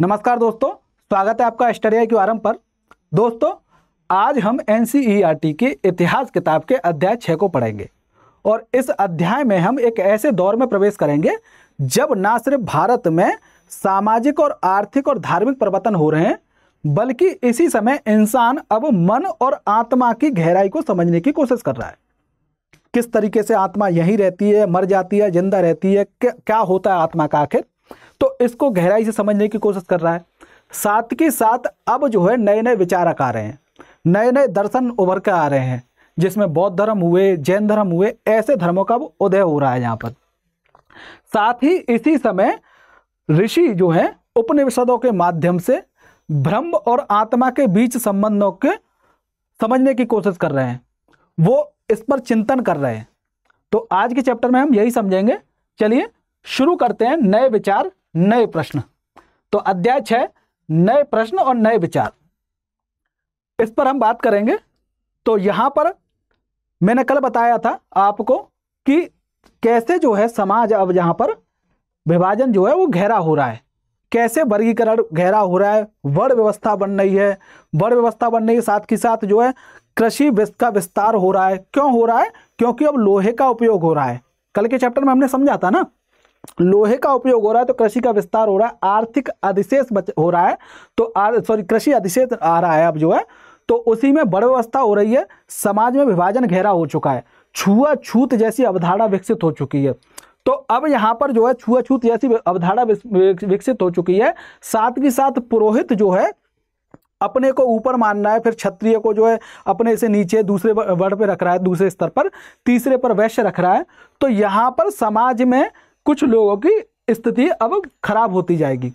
नमस्कार दोस्तों, स्वागत है आपका स्टडी के आरंभ पर। दोस्तों, आज हम एनसीईआरटी की इतिहास किताब के अध्याय 6 को पढ़ेंगे और इस अध्याय में हम एक ऐसे दौर में प्रवेश करेंगे जब ना सिर्फ भारत में सामाजिक और आर्थिक और धार्मिक परिवर्तन हो रहे हैं, बल्कि इसी समय इंसान अब मन और आत्मा की गहराई को समझने की कोशिश कर रहा है। किस तरीके से आत्मा यहीं रहती है, मर जाती है, जिंदा रहती है, क्या होता है आत्मा का आखिर, तो इसको गहराई से समझने की कोशिश कर रहा है। साथ के साथ अब जो है नए नए विचारक आ रहे हैं, नए नए दर्शन उभर कर आ रहे हैं, जिसमें बौद्ध धर्म हुए, जैन धर्म हुए, ऐसे धर्मों का उदय हो रहा है यहाँ पर। साथ ही इसी समय ऋषि जो हैं उपनिषदों के माध्यम से ब्रह्म और आत्मा के बीच संबंधों के समझने की कोशिश कर रहे हैं, वो इस पर चिंतन कर रहे हैं। तो आज के चैप्टर में हम यही समझेंगे। चलिए शुरू करते हैं। नए विचार नए प्रश्न। तो अध्याय 6 नए प्रश्न और नए विचार, इस पर हम बात करेंगे। तो यहां पर मैंने कल बताया था आपको कि कैसे जो है समाज अब यहां पर विभाजन जो है वो गहरा हो रहा है, कैसे वर्गीकरण गहरा हो रहा है, वर्ण व्यवस्था बन रही है। वर्ण व्यवस्था बनने के साथ के साथ जो है कृषि का विस्तार हो रहा है। क्यों हो रहा है? क्योंकि अब लोहे का उपयोग हो रहा है। कल के चैप्टर में हमने समझा था ना, लोहे का उपयोग हो रहा है तो कृषि का विस्तार हो रहा है, आर्थिक अधिशेष हो रहा है, तो कृषि अधिशेष आ रहा है अब जो है, तो उसी में वर्ण व्यवस्था हो रही है। समाज में विभाजन गहरा हो चुका है, छुआछूत जैसी अवधारणा विकसित हो चुकी है। तो अब यहाँ पर जो है छुआछूत जैसी अवधारणा विकसित हो चुकी है। साथ ही साथ पुरोहित जो है अपने को ऊपर मान रहा है, फिर क्षत्रिय को जो है अपने से नीचे दूसरे वर्ण पे रख रहा है, दूसरे स्तर पर, तीसरे पर वैश्य रख रहा है। तो यहाँ पर समाज में कुछ लोगों की स्थिति अब खराब होती जाएगी,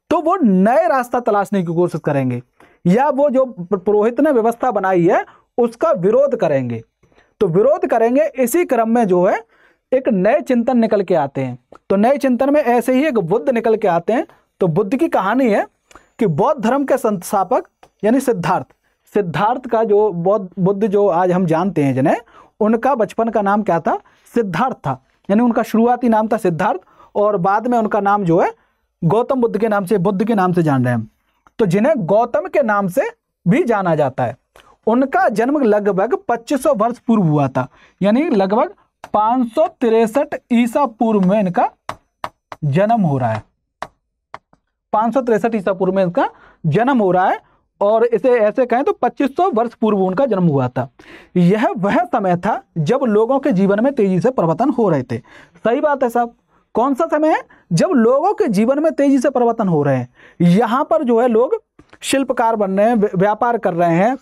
तो वो नए रास्ता तलाशने की कोशिश करेंगे, या वो जो पुरोहित ने व्यवस्था बनाई है उसका विरोध करेंगे। तो विरोध करेंगे, इसी क्रम में जो है एक नए चिंतन निकल के आते हैं। तो नए चिंतन में ऐसे ही एक बुद्ध निकल के आते हैं। तो बुद्ध की कहानी है कि बौद्ध धर्म के संस्थापक यानी सिद्धार्थ का जो बुद्ध जो आज हम जानते हैं जिन्हें, उनका बचपन का नाम क्या था? सिद्धार्थ था। यानी उनका शुरुआती नाम था सिद्धार्थ, और बाद में उनका नाम जो है गौतम बुद्ध के नाम से, बुद्ध के नाम से जान रहे हैं हम। तो जिन्हें गौतम के नाम से भी जाना जाता है, उनका जन्म लगभग 2500 वर्ष पूर्व हुआ था। यानी लगभग 563 ईसा पूर्व में इनका जन्म हो रहा है। 563 ईसा पूर्व में इनका जन्म हो रहा है, और इसे ऐसे कहें तो 2500 वर्ष पूर्व उनका जन्म हुआ था। यह वह समय था जब लोगों के जीवन में तेजी से परिवर्तन हो रहे थे। सही बात है साहब। कौन सा समय है? जब लोगों के जीवन में तेजी से परिवर्तन हो रहे हैं। यहाँ पर जो है लोग शिल्पकार बन रहे हैं, व्यापार कर रहे हैं,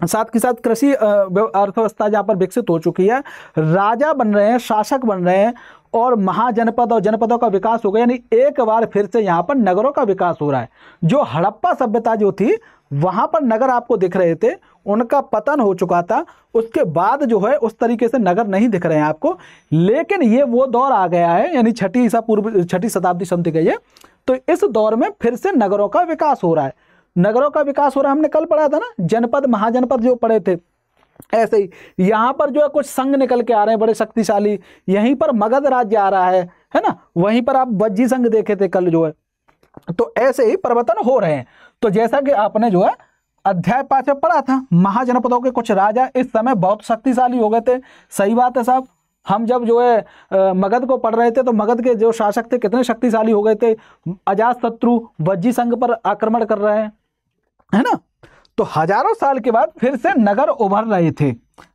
साथ के साथ कृषि अर्थव्यवस्था जहाँ पर विकसित हो चुकी है, राजा बन रहे हैं, शासक बन रहे हैं, और महाजनपद और जनपदों का विकास हो गया। यानी एक बार फिर से यहाँ पर नगरों का विकास हो रहा है। जो हड़प्पा सभ्यता जो थी, वहाँ पर नगर आपको दिख रहे थे, उनका पतन हो चुका था। उसके बाद जो है उस तरीके से नगर नहीं दिख रहे हैं आपको। लेकिन ये वो दौर आ गया है, यानी छठी शताब्दी समथिंग है ये। तो इस दौर में फिर से नगरों का विकास हो रहा है। नगरों का विकास हो रहा है, हमने कल पढ़ा था ना, जनपद महाजनपद जो पढ़े थे। ऐसे ही यहाँ पर जो है कुछ संघ निकल के आ रहे हैं बड़े शक्तिशाली। यहीं पर मगध राज्य आ रहा है ना, वहीं पर आप वज्जी संघ देखे थे कल जो है। तो ऐसे ही परिवर्तन हो रहे हैं। तो जैसा कि आपने जो है अध्याय 5 में पढ़ा था, महाजनपदों के कुछ राजा इस समय बहुत शक्तिशाली हो गए थे। सही बात है साहब। हम जब जो है मगध को पढ़ रहे थे तो मगध के जो शासक थे कितने शक्तिशाली हो गए थे। अजातशत्रु वज्जी संघ पर आक्रमण कर रहे हैं, है ना। तो हजारों साल के बाद फिर से नगर उभर रहे थे।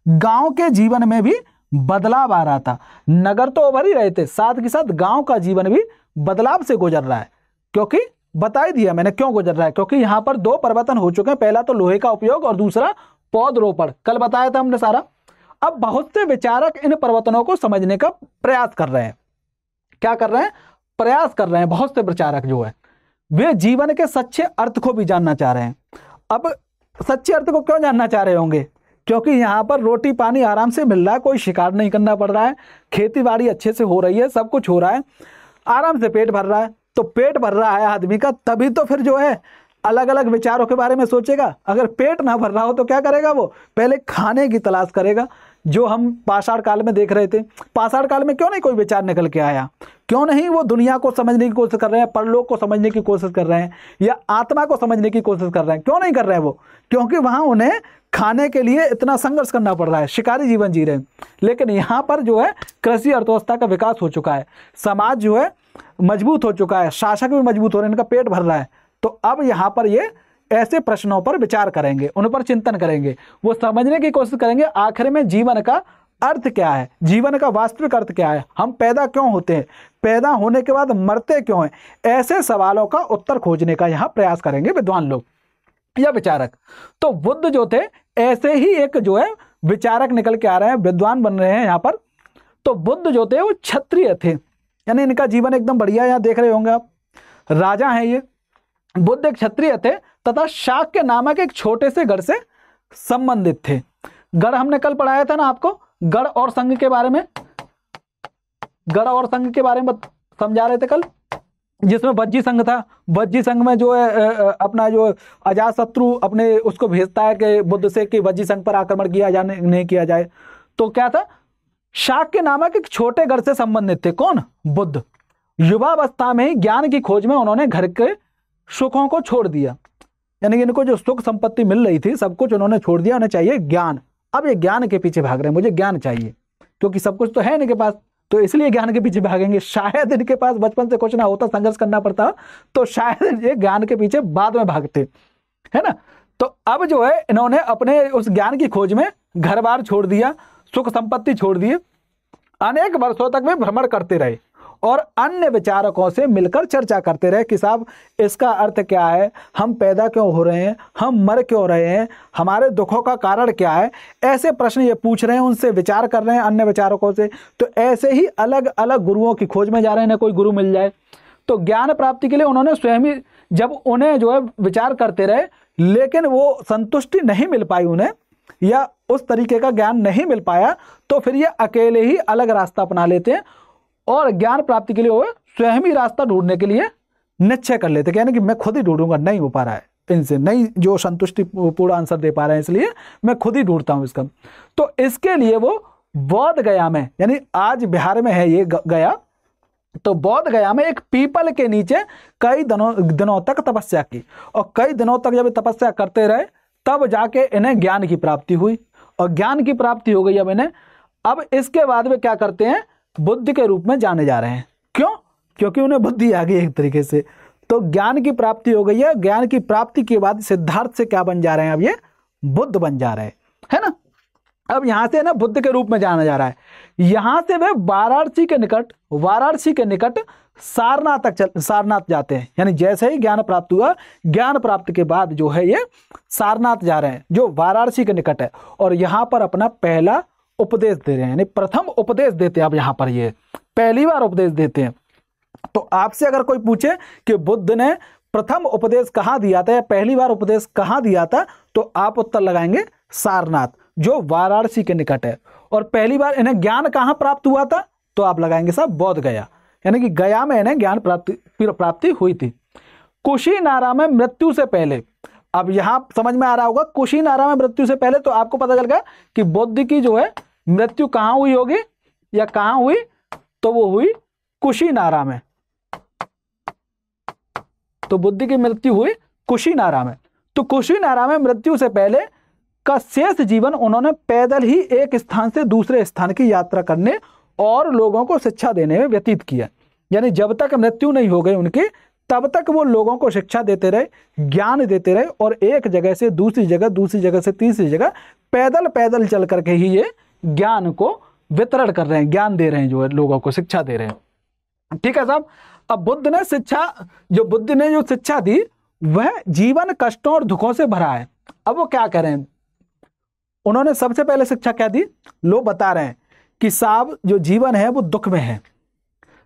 गांव के जीवन में भी बदलाव आ रहा था। नगर तो उभर ही रहे थे, साथ के साथ गांव का जीवन भी बदलाव से गुजर रहा है। क्योंकि बता ही दिया मैंने क्यों गुजर रहा है, क्योंकि यहाँ पर दो परिवर्तन हो चुके हैं। पहला तो लोहे का उपयोग और दूसरा पौधरोपण, कल बताया था हमने सारा। अब बहुत से विचारक इन परिवर्तनों को समझने का प्रयास कर रहे हैं। क्या कर रहे हैं? प्रयास कर रहे हैं। बहुत से विचारक जो है वे जीवन के सच्चे अर्थ को भी जानना चाह रहे हैं। अब सच्चे अर्थ को क्यों जानना चाह रहे होंगे? क्योंकि यहाँ पर रोटी पानी आराम से मिल रहा है, कोई शिकार नहीं करना पड़ रहा है, खेती बाड़ी अच्छे से हो रही है, सब कुछ हो रहा है, आराम से पेट भर रहा है। तो पेट भर रहा है आदमी का, तभी तो फिर जो है अलग अलग विचारों के बारे में सोचेगा। अगर पेट ना भर रहा हो तो क्या करेगा? वो पहले खाने की तलाश करेगा। जो हम पाषाण काल में देख रहे थे, पाषाण काल में क्यों नहीं कोई विचार निकल के आया? क्यों नहीं वो दुनिया को समझने की कोशिश कर रहे हैं, परलोक को समझने की कोशिश कर रहे हैं, या आत्मा को समझने की कोशिश कर रहे हैं? क्यों नहीं कर रहे हैं वो? क्योंकि वहां उन्हें खाने के लिए इतना संघर्ष करना पड़ रहा है, शिकारी जीवन जी रहे हैं। लेकिन यहाँ पर जो है कृषि अर्थव्यवस्था का विकास हो चुका है, समाज जो है मजबूत हो चुका है, शासक भी मजबूत हो रहे हैं, इनका पेट भर रहा है। तो अब यहाँ पर ये ऐसे प्रश्नों पर विचार करेंगे, उन पर चिंतन करेंगे, वो समझने की कोशिश करेंगे आखिर में जीवन का अर्थ क्या है, जीवन का वास्तविक अर्थ क्या है, हम पैदा क्यों होते हैं, पैदा होने के बाद मरते क्यों हैं। ऐसे सवालों का उत्तर खोजने का यहाँ प्रयास करेंगे विद्वान लोग या विचारक। तो बुद्ध जो थे ऐसे ही एक जो है विचारक निकल के आ रहे हैं, विद्वान बन रहे हैं यहाँ पर। तो बुद्ध जो थे वो क्षत्रिय थे, यानी इनका जीवन एकदम बढ़िया, यहाँ देख रहे होंगे आप, राजा हैं ये। बुद्ध एक क्षत्रिय थे तथा शाक्य नामक एक छोटे से गढ़ से संबंधित थे। गढ़ हमने कल पढ़ाया था ना आपको, गढ़ और संघ के बारे में, गढ़ और संघ के बारे में समझा रहे थे कल, जिसमें वज्जी संघ था। वज्जी संघ में जो है अपना जो अजातशत्रु अपने उसको भेजता है कि बुद्ध से कि वज्जी संघ पर आक्रमण किया जाए, नहीं किया जाए। तो क्या था, शाक्य नामक एक छोटे गढ़ से संबंधित थे। कौन? बुद्ध। युवावस्था में ही ज्ञान की खोज में उन्होंने घर के सुखों को छोड़ दिया, यानी कि इनको जो सुख संपत्ति मिल रही थी सब कुछ उन्होंने छोड़ दिया, उन्हें चाहिए ज्ञान। अब ये ज्ञान के पीछे भाग रहे हैं, मुझे ज्ञान चाहिए, क्योंकि सब कुछ तो है इनके पास, तो इसलिए ज्ञान के पीछे भागेंगे। शायद इनके पास बचपन से कुछ ना होता, संघर्ष करना पड़ता, तो शायद ये ज्ञान के पीछे बाद में भागते, है ना। तो अब जो है इन्होंने अपने उस ज्ञान की खोज में घर बार छोड़ दिया, सुख संपत्ति छोड़ दिए, अनेक वर्षों तक वे भ्रमण करते रहे और अन्य विचारकों से मिलकर चर्चा करते रहे कि साहब इसका अर्थ क्या है, हम पैदा क्यों हो रहे हैं, हम मर क्यों रहे हैं, हमारे दुखों का कारण क्या है। ऐसे प्रश्न ये पूछ रहे हैं, उनसे विचार कर रहे हैं अन्य विचारकों से। तो ऐसे ही अलग अलग गुरुओं की खोज में जा रहे हैं, ना कोई गुरु मिल जाए। तो ज्ञान प्राप्ति के लिए उन्होंने स्वयं ही, जब उन्हें जो है विचार करते रहे लेकिन वो संतुष्टि नहीं मिल पाई उन्हें, या उस तरीके का ज्ञान नहीं मिल पाया, तो फिर ये अकेले ही अलग रास्ता अपना लेते हैं और ज्ञान प्राप्ति के लिए वो स्वयं ही रास्ता ढूंढने के लिए निश्चय कर लेते, यानी कि मैं खुद ही ढूंढूंगा, नहीं हो पा रहा है इनसे, नहीं जो संतुष्टि पूरा आंसर दे पा रहे हैं, इसलिए मैं खुद ही ढूंढता हूं इसका। तो इसके लिए वो बोध गया में, यानी आज बिहार में है ये गया, तो बोध गया में एक पीपल के नीचे कई दिनों तक तपस्या की, और कई दिनों तक जब तपस्या करते रहे तब जाके इन्हें ज्ञान की प्राप्ति हुई, और ज्ञान की प्राप्ति हो गई अब इन्हें। अब इसके बाद वे क्या करते हैं, बुद्ध के रूप में जाने जा रहे हैं। क्यों? क्योंकि उन्हें बुद्धि आ गई एक तरीके से, तो ज्ञान की प्राप्ति हो गई है। ज्ञान की प्राप्ति के बाद सिद्धार्थ से क्या बन जा रहे हैं, अब ये बुद्ध बन जा रहे हैं, है ना। अब यहां से ना बुद्ध के रूप में जाना जा रहा है। यहां से वे वाराणसी के निकट सारनाथ जाते हैं, यानी जैसे ही ज्ञान प्राप्त हुआ, ज्ञान प्राप्ति के बाद जो है ये सारनाथ जा रहे हैं, जो वाराणसी के निकट है, और यहां पर अपना पहला उपदेश दे रहे हैं, यानी प्रथम उपदेश देते हैं। अब यहां पर ये पहली बार उपदेश देते हैं। तो आपसे अगर कोई पूछे कि बुद्ध ने प्रथम उपदेश कहां दिया था या पहली बार उपदेश कहां दिया था, तो आप उत्तर लगाएंगे सारनाथ, जो वाराणसी के निकट है। और पहली बार इन्हें ज्ञान कहां प्राप्त हुआ था, तो आप लगाएंगे साहब बोध गया, यानी कि गया में इन्हें ज्ञान प्राप्ति हुई थी। कुशीनारा में मृत्यु से पहले, अब यहां समझ में आ रहा होगा, कुशीनारा में मृत्यु से पहले, तो आपको पता चल गया कि बुद्ध की जो है मृत्यु कहां हुई होगी या कहां हुई, तो वो हुई कुशीनारा में। तो बुद्ध की मृत्यु हुई कुशीनारा में। तो कुशीनारा में मृत्यु से पहले का शेष जीवन उन्होंने पैदल ही एक स्थान से दूसरे स्थान की यात्रा करने और लोगों को शिक्षा देने में व्यतीत किया। यानी जब तक मृत्यु नहीं हो गई उनकी, तब तक वो लोगों को शिक्षा देते रहे, ज्ञान देते रहे, और एक जगह से दूसरी जगह, दूसरी जगह से तीसरी जगह पैदल चल करके ही ये ज्ञान को वितरण कर रहे हैं, ज्ञान दे रहे हैं, जो है लोगों को शिक्षा दे रहे हैं। ठीक है साहब। अब बुद्ध ने जो शिक्षा दी वह जीवन कष्टों और दुखों से भरा है। अब वो क्या कह रहे हैं, उन्होंने सबसे पहले शिक्षा क्या दी, लोग बता रहे हैं कि साहब जो जीवन है वो दुख में है,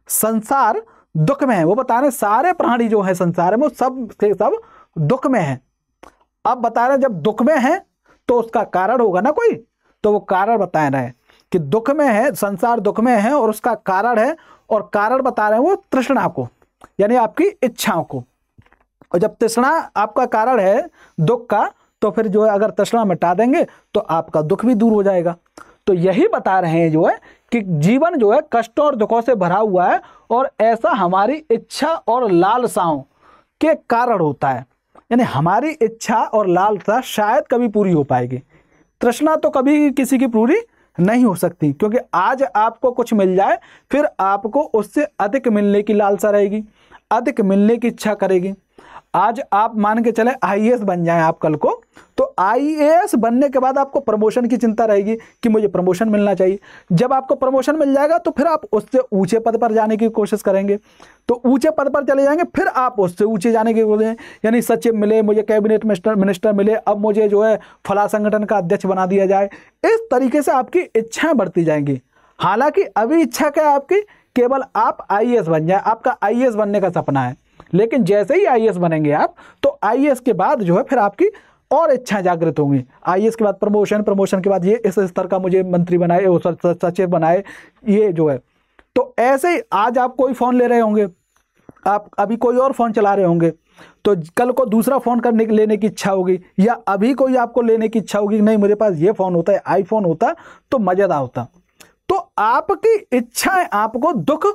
संसार दुख में है। वो बता रहे हैं सारे प्राणी जो है संसार में वो सब दुख में है। अब बता रहे हैं जब दुख में है तो उसका कारण होगा ना कोई, तो वो कारण बता रहे हैं कि दुख में है, संसार दुख में है और उसका कारण है, और कारण बता रहे हैं वो तृष्णा को, यानी आपकी इच्छाओं को। और जब तृष्णा आपका कारण है दुख का, तो फिर जो है अगर तृष्णा मिटा देंगे तो आपका दुख भी दूर हो जाएगा। तो यही बता रहे हैं जो है कि जीवन जो है कष्टों और दुखों से भरा हुआ है, और ऐसा हमारी इच्छा और लालसाओं के कारण होता है। यानी हमारी इच्छा और लालसा शायद कभी पूरी हो पाएगी, तृष्णा तो कभी किसी की पूरी नहीं हो सकती, क्योंकि आज आपको कुछ मिल जाए फिर आपको उससे अधिक मिलने की लालसा रहेगी, अधिक मिलने की इच्छा करेगी। आज आप मान के चले आईएएस बन जाएं आप कल को, तो आईएएस बनने के बाद आपको प्रमोशन की चिंता रहेगी कि मुझे प्रमोशन मिलना चाहिए। जब आपको प्रमोशन मिल जाएगा तो फिर आप उससे ऊंचे पद पर जाने की कोशिश करेंगे, तो ऊंचे पद पर चले जाएंगे, फिर आप उससे ऊंचे जाने की कोशिश, यानी सचिव मिले, मुझे कैबिनेट मिनिस्टर मिले, अब मुझे जो है फला संगठन का अध्यक्ष बना दिया जाए। इस तरीके से आपकी इच्छाएं बढ़ती जाएंगी। हालांकि अभी इच्छा क्या है आपकी, केवल आप आईएएस बन जाए, आपका आईएएस बनने का सपना है। लेकिन जैसे ही आईएएस बनेंगे आप, तो आईएएस के बाद जो है फिर आपकी और इच्छा जागृत होंगी। आईएएस के बाद प्रमोशन, प्रमोशन के बाद ये इस स्तर का मुझे मंत्री बनाए, सचिव बनाए, ये जो है। तो ऐसे ही आज आप कोई फ़ोन ले रहे होंगे, आप अभी कोई और फ़ोन चला रहे होंगे, तो कल को दूसरा फ़ोन लेने की इच्छा होगी, या अभी कोई आपको लेने की इच्छा होगी, नहीं मेरे पास ये फ़ोन होता है, आईफोन होता तो मज़ेदार होता। तो आपकी इच्छाएं आपको दुख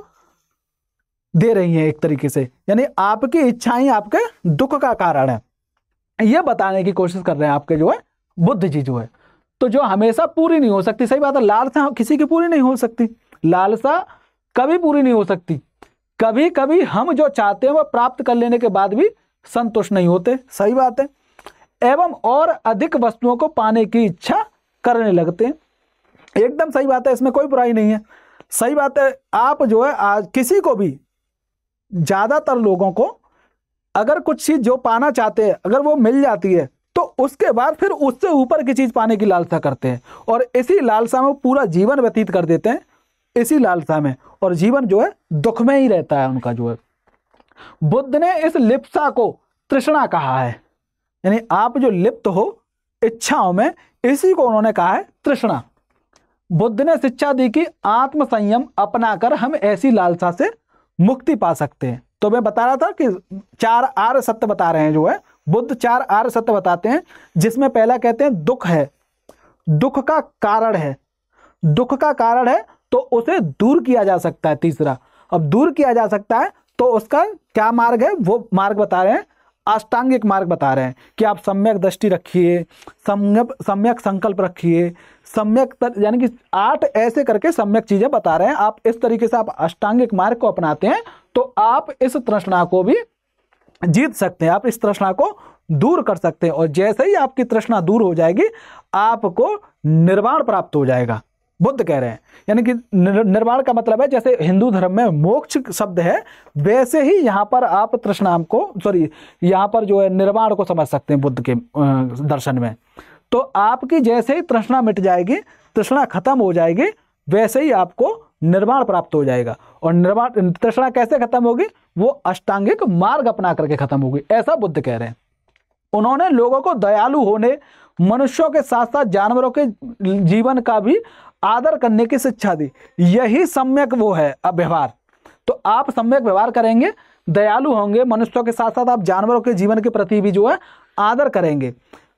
दे रही हैं एक तरीके से, यानी आपकी इच्छाएं आपके दुख का कारण है, ये बताने की कोशिश कर रहे हैं आपके जो है बुद्ध जी जो है। तो जो हमेशा पूरी नहीं हो सकती, सही बात है, लालसा किसी की पूरी नहीं हो सकती, लालसा कभी पूरी नहीं हो सकती। कभी कभी हम जो चाहते हैं वह प्राप्त कर लेने के बाद भी संतुष्ट नहीं होते, सही बात है, एवं और अधिक वस्तुओं को पाने की इच्छा करने लगते हैं। एकदम सही बात है, इसमें कोई बुराई नहीं है, सही बात है। आप जो है आज किसी को भी, ज्यादातर लोगों को अगर कुछ चीज जो पाना चाहते हैं अगर वो मिल जाती है, तो उसके बाद फिर उससे ऊपर की चीज पाने की लालसा करते हैं, और इसी लालसा में पूरा जीवन व्यतीत कर देते हैं, इसी लालसा में, और जीवन जो है दुख में ही रहता है उनका जो है। बुद्ध ने इस लिप्सा को तृष्णा कहा है, यानी आप जो लिप्त हो इच्छाओं में, इसी को उन्होंने कहा है तृष्णा। बुद्ध ने शिक्षा दी कि आत्म संयम अपनाकर हम ऐसी लालसा से मुक्ति पा सकते हैं। तो मैं बता रहा था कि 4 आर्य सत्य बता रहे हैं जो है, बुद्ध 4 आर्य सत्य बताते हैं, जिसमें पहला कहते हैं दुख है, दुख का कारण है, दुख का कारण है तो उसे दूर किया जा सकता है। तीसरा, अब दूर किया जा सकता है तो उसका क्या मार्ग है, वो मार्ग बता रहे हैं, अष्टांगिक मार्ग बता रहे हैं कि आप सम्यक दृष्टि रखिए, सम्यक संकल्प रखिए, सम्यक यानी कि 8 ऐसे करके सम्यक चीजें बता रहे हैं। आप इस तरीके से आप अष्टांगिक मार्ग को अपनाते हैं तो आप इस तृष्णा को भी जीत सकते हैं, आप इस तृष्णा को दूर कर सकते हैं, और जैसे ही आपकी तृष्णा दूर हो जाएगी आपको निर्वाण प्राप्त हो जाएगा, बुद्ध कह रहे हैं। यानी कि निर्वाण का मतलब है जैसे हिंदू धर्म में मोक्ष शब्द है, वैसे ही यहाँ पर आप तृष्णा को यहाँ पर जो है निर्वाण को समझ सकते हैं बुद्ध के दर्शन में। तो आपकी जैसे ही तृष्णा मिट जाएगी, तृष्णा खत्म हो जाएगी, वैसे ही आपको निर्वाण प्राप्त हो जाएगा। और निर्वाण तृष्णा कैसे खत्म होगी, वो अष्टांगिक मार्ग अपना करके खत्म होगी, ऐसा बुद्ध कह रहे हैं। उन्होंने लोगों को दयालु होने, मनुष्यों के साथ साथ जानवरों के जीवन का भी आदर करने की शिक्षा दी। यही सम्यक वो है अब व्यवहार। तो आप सम्यक व्यवहार करेंगे, दयालु होंगे, मनुष्यों के साथ साथ आप जानवरों के जीवन के प्रति भी जो है आदर करेंगे।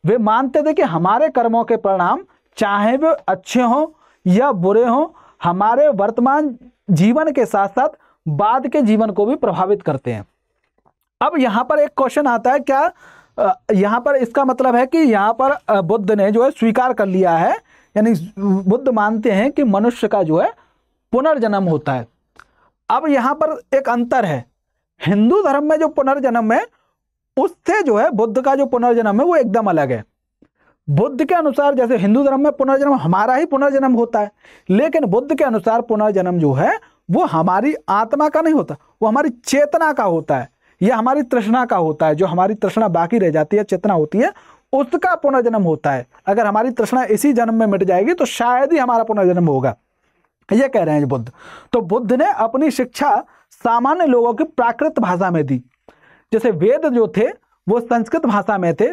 वे मानते थे कि हमारे कर्मों के परिणाम चाहे वे अच्छे हों या बुरे हों, हमारे वर्तमान जीवन के साथ साथ बाद के जीवन को भी प्रभावित करते हैं। अब यहाँ पर एक क्वेश्चन आता है, क्या यहाँ पर इसका मतलब है कि यहाँ पर बुद्ध ने जो है स्वीकार कर लिया है, यानी बुद्ध मानते हैं कि मनुष्य का जो है पुनर्जन्म होता है। अब यहाँ पर एक अंतर है, हिंदू धर्म में जो पुनर्जन्म है उससे जो है बुद्ध का जो पुनर्जन्म है वो एकदम अलग है। बुद्ध के अनुसार जैसे हिंदू धर्म में पुनर्जन्म हमारा ही पुनर्जन्म होता है, लेकिन बुद्ध के अनुसार पुनर्जन्म जो है वो हमारी आत्मा का नहीं होता, वो हमारी चेतना का होता है, यह हमारी तृष्णा का होता है। जो हमारी तृष्णा बाकी रह जाती है, चेतना होती है, उसका पुनर्जन्म होता है। अगर हमारी तृष्णा इसी जन्म में मिट जाएगी तो शायद ही हमारा पुनर्जन्म होगा, ये कह रहे हैं बुद्ध। तो बुद्ध ने अपनी शिक्षा सामान्य लोगों की प्राकृत भाषा में दी। जैसे वेद जो थे वो संस्कृत भाषा में थे,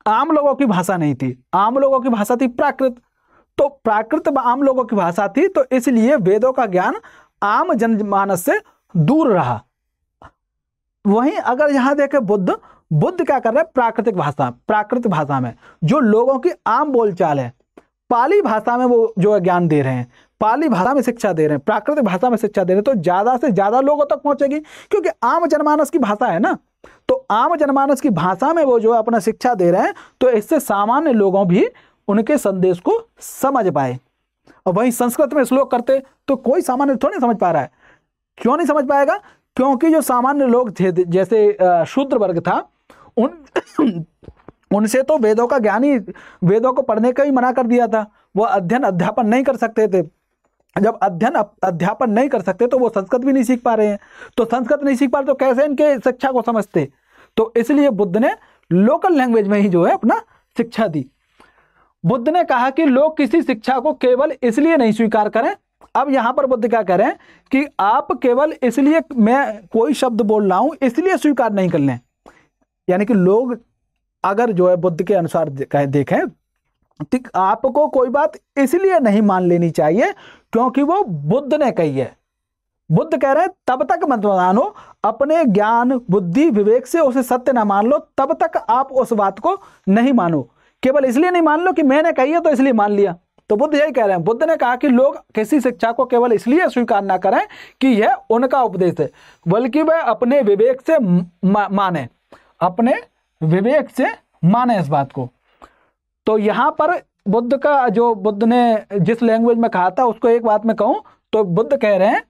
आम लोगों की भाषा नहीं थी, आम लोगों की भाषा थी प्राकृत। तो प्राकृत आम लोगों की भाषा थी, तो इसलिए वेदों का ज्ञान आम जनमानस से दूर रहा। वहीं अगर यहां देखें बुद्ध क्या कर रहे हैं, प्राकृत भाषा में जो लोगों की आम बोलचाल है पाली भाषा में वो जो है ज्ञान दे रहे हैं, पाली भाषा में शिक्षा दे रहे हैं, प्राकृतिक भाषा में शिक्षा दे रहे हैं, तो ज़्यादा से ज़्यादा लोगों तक पहुंचेगी, क्योंकि आम जनमानस की भाषा है ना। तो आम जनमानस की भाषा में वो जो है अपना शिक्षा दे रहे हैं, तो इससे सामान्य लोगों भी उनके संदेश को समझ पाए। और वहीं संस्कृत में श्लोक करते तो कोई सामान्य थोड़ी समझ पा रहा है। क्यों नहीं समझ पाएगा? क्योंकि जो सामान्य लोग थे, जैसे शूद्र वर्ग था, उनसे तो वेदों का ज्ञान ही, वेदों को पढ़ने का ही मना कर दिया था। वो अध्ययन अध्यापन नहीं कर सकते थे। जब अध्ययन अध्यापन नहीं कर सकते तो वो संस्कृत भी नहीं सीख पा रहे हैं। तो संस्कृत नहीं सीख पा रहे तो कैसे इनके शिक्षा को समझते? तो इसलिए बुद्ध ने लोकल लैंग्वेज में ही जो है अपना शिक्षा दी। बुद्ध ने कहा कि लोग किसी शिक्षा को केवल इसलिए नहीं स्वीकार करें। अब यहाँ पर बुद्ध क्या कह रहे हैं कि आप केवल इसलिए, मैं कोई शब्द बोल रहा हूँ इसलिए स्वीकार नहीं कर लें। यानी कि लोग अगर जो है बुद्ध के अनुसार देखें तो आपको कोई बात इसलिए नहीं मान लेनी चाहिए क्योंकि वो बुद्ध ने कही है। बुद्ध कह रहे हैं तब तक मत मानो, अपने ज्ञान बुद्धि विवेक से उसे सत्य ना मान लो, तब तक आप उस बात को नहीं मानो। केवल इसलिए नहीं मान लो कि मैंने कही है तो इसलिए मान लिया। तो बुद्ध यही कह रहे हैं। बुद्ध ने कहा कि लोग किसी शिक्षा को केवल इसलिए स्वीकार ना करें कि यह उनका उपदेश है, बल्कि वह अपने विवेक से माने, अपने विवेक से माने इस बात को। तो यहाँ पर बुद्ध का जो, बुद्ध ने जिस लैंग्वेज में कहा था उसको एक बात में कहूं तो बुद्ध कह रहे हैं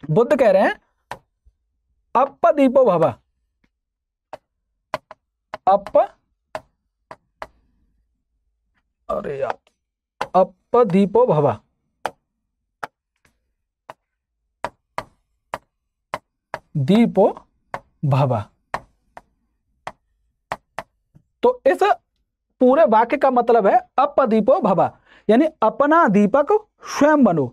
बुद्ध कह रहे हैं अपदीपो भव, अपदीपो भव, दीपो भव। तो इस पूरे वाक्य का मतलब है अपदीपो भव, यानी अपना दीपक स्वयं बनो,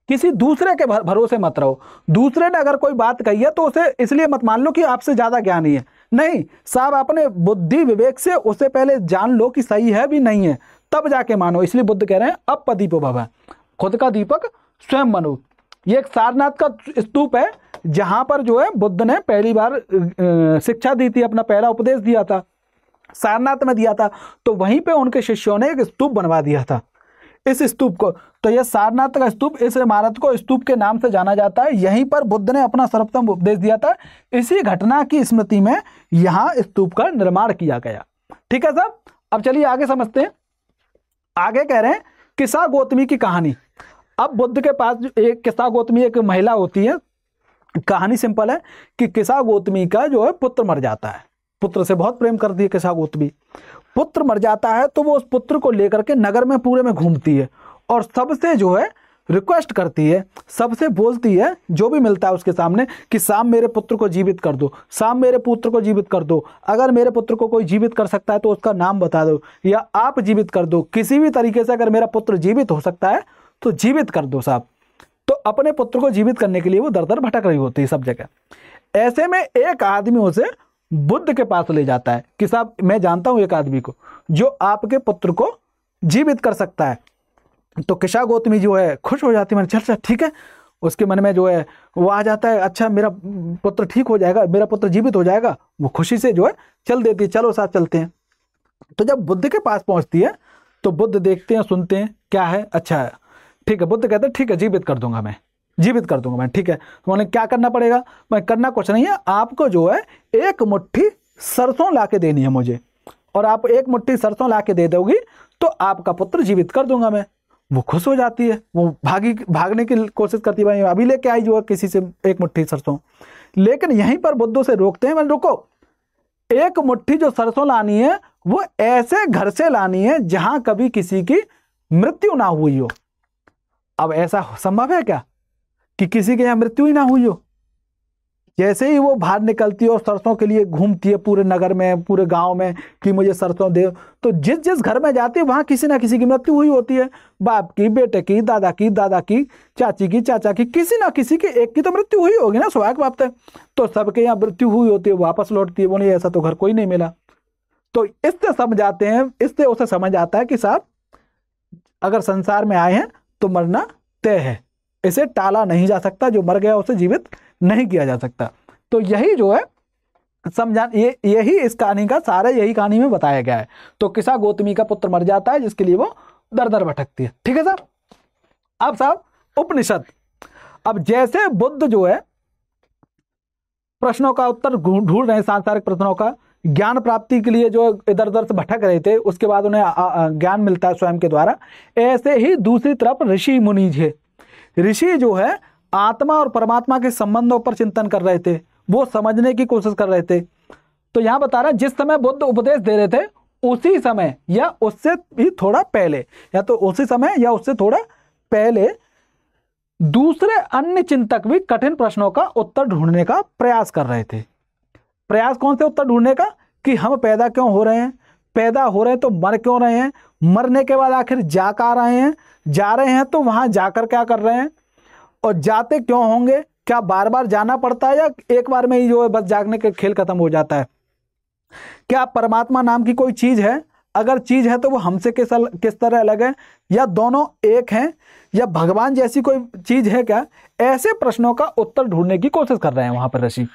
किसी दूसरे के भरोसे मत रहो। दूसरे ने अगर कोई बात कही है तो उसे इसलिए मत मान लो कि आपसे ज्यादा ज्ञानी है, नहीं साहब, अपने बुद्धि विवेक से उसे पहले जान लो कि सही है भी नहीं है, तब जाके मानो। इसलिए बुद्ध कह रहे हैं अपदीपो भव, खुद का दीपक स्वयं बनो। ये एक सारनाथ का स्तूप है जहां पर जो है बुद्ध ने पहली बार शिक्षा दी थी, अपना पहला उपदेश दिया था, सारनाथ में दिया था। तो वहीं पे उनके शिष्यों ने एक स्तूप बनवा दिया था, इस स्तूप को। तो यह सारनाथ का स्तूप, इस इमारत को स्तूप के नाम से जाना जाता है। यहीं पर बुद्ध ने अपना सर्वोत्तम उपदेश दिया था। इसी घटना की स्मृति में यहाँ स्तूप का निर्माण किया गया। ठीक है साहब, अब चलिए आगे समझते हैं। आगे कह रहे हैं किस्सा गौतमी की कहानी। अब बुद्ध के पास एक किस्सा गौतमी एक महिला होती है। कहानी सिंपल है कि किस्सा गौतमी का जो है पुत्र मर जाता है, पुत्र से बहुत प्रेम करती है किस्सा गौतमी। पुत्र मर जाता है तो वो उस पुत्र को लेकर के नगर में पूरे में घूमती है और सबसे जो है रिक्वेस्ट करती है, सबसे बोलती है जो भी मिलता है उसके सामने कि साहब मेरे पुत्र को जीवित कर दो, साहब मेरे पुत्र को जीवित कर दो, अगर मेरे पुत्र को कोई जीवित कर सकता है तो उसका नाम बता दो, या आप जीवित कर दो, किसी भी तरीके से अगर मेरा पुत्र जीवित हो सकता है तो जीवित कर दो साहब। तो अपने पुत्र को जीवित करने के लिए वो दर दर भटक रही होती है सब जगह। ऐसे में एक आदमी उसे बुद्ध के पास ले जाता है कि साहब मैं जानता हूं एक आदमी को जो आपके पुत्र को जीवित कर सकता है। तो किस्सा गौतमी जो है खुश हो जाती है, मैंने चल ठीक है, उसके मन में जो है वो आ जाता है, अच्छा मेरा पुत्र ठीक हो जाएगा, मेरा पुत्र जीवित हो जाएगा। वो खुशी से जो है चल देती है, चलो साथ चलते हैं। तो जब बुद्ध के पास पहुंचती है तो बुद्ध देखते हैं, सुनते हैं क्या है, अच्छा है ठीक है। बुद्ध कहते हैं ठीक है जीवित कर दूंगा मैं, जीवित कर दूंगा मैं, ठीक है। तो उन्हें क्या करना पड़ेगा? मैं करना कुछ नहीं है, आपको जो है एक मुट्ठी सरसों ला के देनी है मुझे, और आप एक मुट्ठी सरसों ला के दे दोगी तो आपका पुत्र जीवित कर दूंगा मैं। वो खुश हो जाती है, वो भागने की कोशिश करती है, भाई अभी लेके आई जो है किसी से एक मुट्ठी सरसों। लेकिन यहीं पर बुद्ध से रोकते हैं, मैंने रुको, एक मुट्ठी जो सरसों लानी है वो ऐसे घर से लानी है जहां कभी किसी की मृत्यु ना हुई हो। अब ऐसा संभव है क्या कि किसी के यहाँ मृत्यु ही ना हुई हो? जैसे ही वो बाहर निकलती है और सरसों के लिए घूमती है पूरे नगर में, पूरे गांव में कि मुझे सरसों दे, तो जिस जिस घर में जाती है वहां किसी ना किसी की मृत्यु हुई होती है। बाप की, बेटे की, दादा की, चाची की, चाचा की, किसी ना किसी की एक की तो मृत्यु हुई होगी ना, स्वाभाविक बात है। तो सबके यहाँ मृत्यु हुई होती है, वापस लौटती है, बोले ऐसा तो घर कोई नहीं मिला। तो इससे समझाते हैं, इससे उसे समझ आता है कि साहब अगर संसार में आए हैं तो मरना तय है, इसे टाला नहीं जा सकता, जो मर गया उसे जीवित नहीं किया जा सकता। तो यही जो है समझा, ये यही इस कहानी का सारा यही कहानी में बताया गया है। तो किसा गौतमी का पुत्र मर जाता है जिसके लिए वो दर दर भटकती है। ठीक है साहब। अब साहब उपनिषद, अब जैसे बुद्ध जो है प्रश्नों का उत्तर ढूंढ रहे हैं, सांसारिक प्रश्नों का ज्ञान प्राप्ति के लिए जो इधर उधर से भटक रहे थे, उसके बाद उन्हें ज्ञान मिलता है स्वयं के द्वारा, ऐसे ही दूसरी तरफ ऋषि मुनि है, ऋषि जो है आत्मा और परमात्मा के संबंधों पर चिंतन कर रहे थे, वो समझने की कोशिश कर रहे थे। तो यहां बता रहा है जिस समय बुद्ध उपदेश दे रहे थे उसी समय या उससे भी थोड़ा पहले, या तो उसी समय या उससे थोड़ा पहले दूसरे अन्य चिंतक भी कठिन प्रश्नों का उत्तर ढूंढने का प्रयास कर रहे थे। प्रयास कौन से उत्तर ढूंढने का, कि हम पैदा क्यों हो रहे हैं, पैदा हो रहे हैं तो मर क्यों रहे हैं, मरने के बाद आखिर जा कर रहे हैं, जा रहे हैं तो वहां जाकर क्या कर रहे हैं, और जाते क्यों होंगे, क्या बार बार जाना पड़ता है या एक बार में ही जो है बस जागने के खेल खत्म हो जाता है, क्या परमात्मा नाम की कोई चीज है, अगर चीज है तो वो हमसे किस तरह अलग है, या दोनों एक हैं, या भगवान जैसी कोई चीज है क्या, ऐसे प्रश्नों का उत्तर ढूंढने की कोशिश कर रहे हैं वहां पर ऋषि।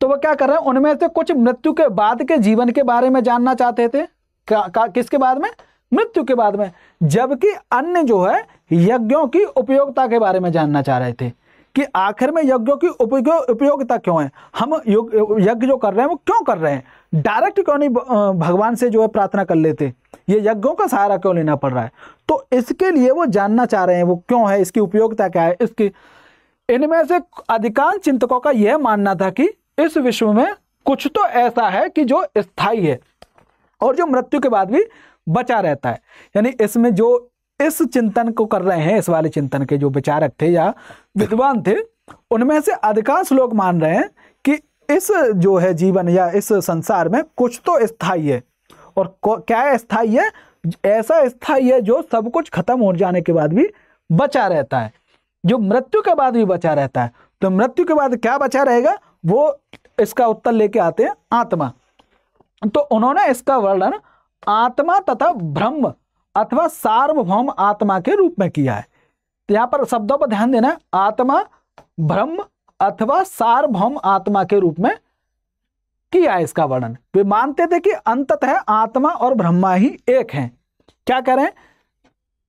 तो वो क्या कर रहे हैं, उनमें से कुछ मृत्यु के बाद के जीवन के बारे में जानना चाहते थे, किसके बाद में, मृत्यु के बाद में, जबकि अन्य जो है यज्ञों की उपयोगिता के बारे में जानना चाह रहे थे कि आखिर में यज्ञों की उपयोगिता क्यों है, हम यज्ञ जो कर रहे हैं वो क्यों कर रहे हैं, डायरेक्ट क्यों नहीं भगवान से जो है प्रार्थना कर लेते, ये यज्ञों का सहारा क्यों लेना पड़ रहा है। तो इसके लिए वो जानना चाह रहे हैं वो क्यों है, इसकी उपयोगिता क्या है इसकी। इनमें से अधिकांश चिंतकों का यह मानना था कि इस विश्व में कुछ तो ऐसा है कि जो स्थायी है और जो मृत्यु के बाद भी बचा रहता है। यानी इसमें जो इस चिंतन को कर रहे हैं, इस वाले चिंतन के जो विचारक थे या विद्वान थे, उनमें से अधिकांश लोग मान रहे हैं कि इस जो है जीवन या इस संसार में कुछ तो स्थायी है। और क्या स्थायी है, ऐसा स्थायी है जो सब कुछ खत्म हो जाने के बाद भी बचा रहता है, जो मृत्यु के बाद भी बचा रहता है। तो मृत्यु के बाद क्या बचा रहेगा, वो इसका उत्तर लेके आते हैं आत्मा। तो उन्होंने इसका वर्णन आत्मा तथा ब्रह्म अथवा सार्वभौम आत्मा के रूप में किया है। तो यहां पर शब्दों पर ध्यान देना है, आत्मा, ब्रह्म अथवा सार्वभौम आत्मा के रूप में किया है इसका वर्णन। वे मानते थे कि अंततः आत्मा और ब्रह्मा ही एक हैं। क्या कह रहे हैं,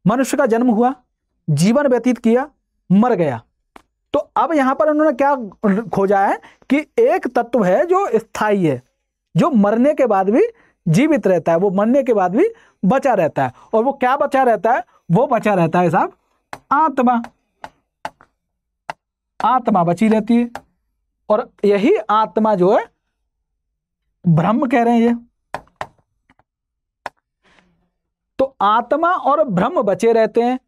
मनुष्य का जन्म हुआ, जीवन व्यतीत किया, मर गया। तो अब यहां पर उन्होंने क्या खोजा है कि एक तत्व है जो स्थायी है, जो मरने के बाद भी जीवित रहता है, वो मरने के बाद भी बचा रहता है। और वो क्या बचा रहता है, वो बचा रहता है साहब आत्मा। आत्मा बची रहती है और यही आत्मा जो है ब्रह्म कह रहे हैं ये। तो आत्मा और ब्रह्म बचे रहते हैं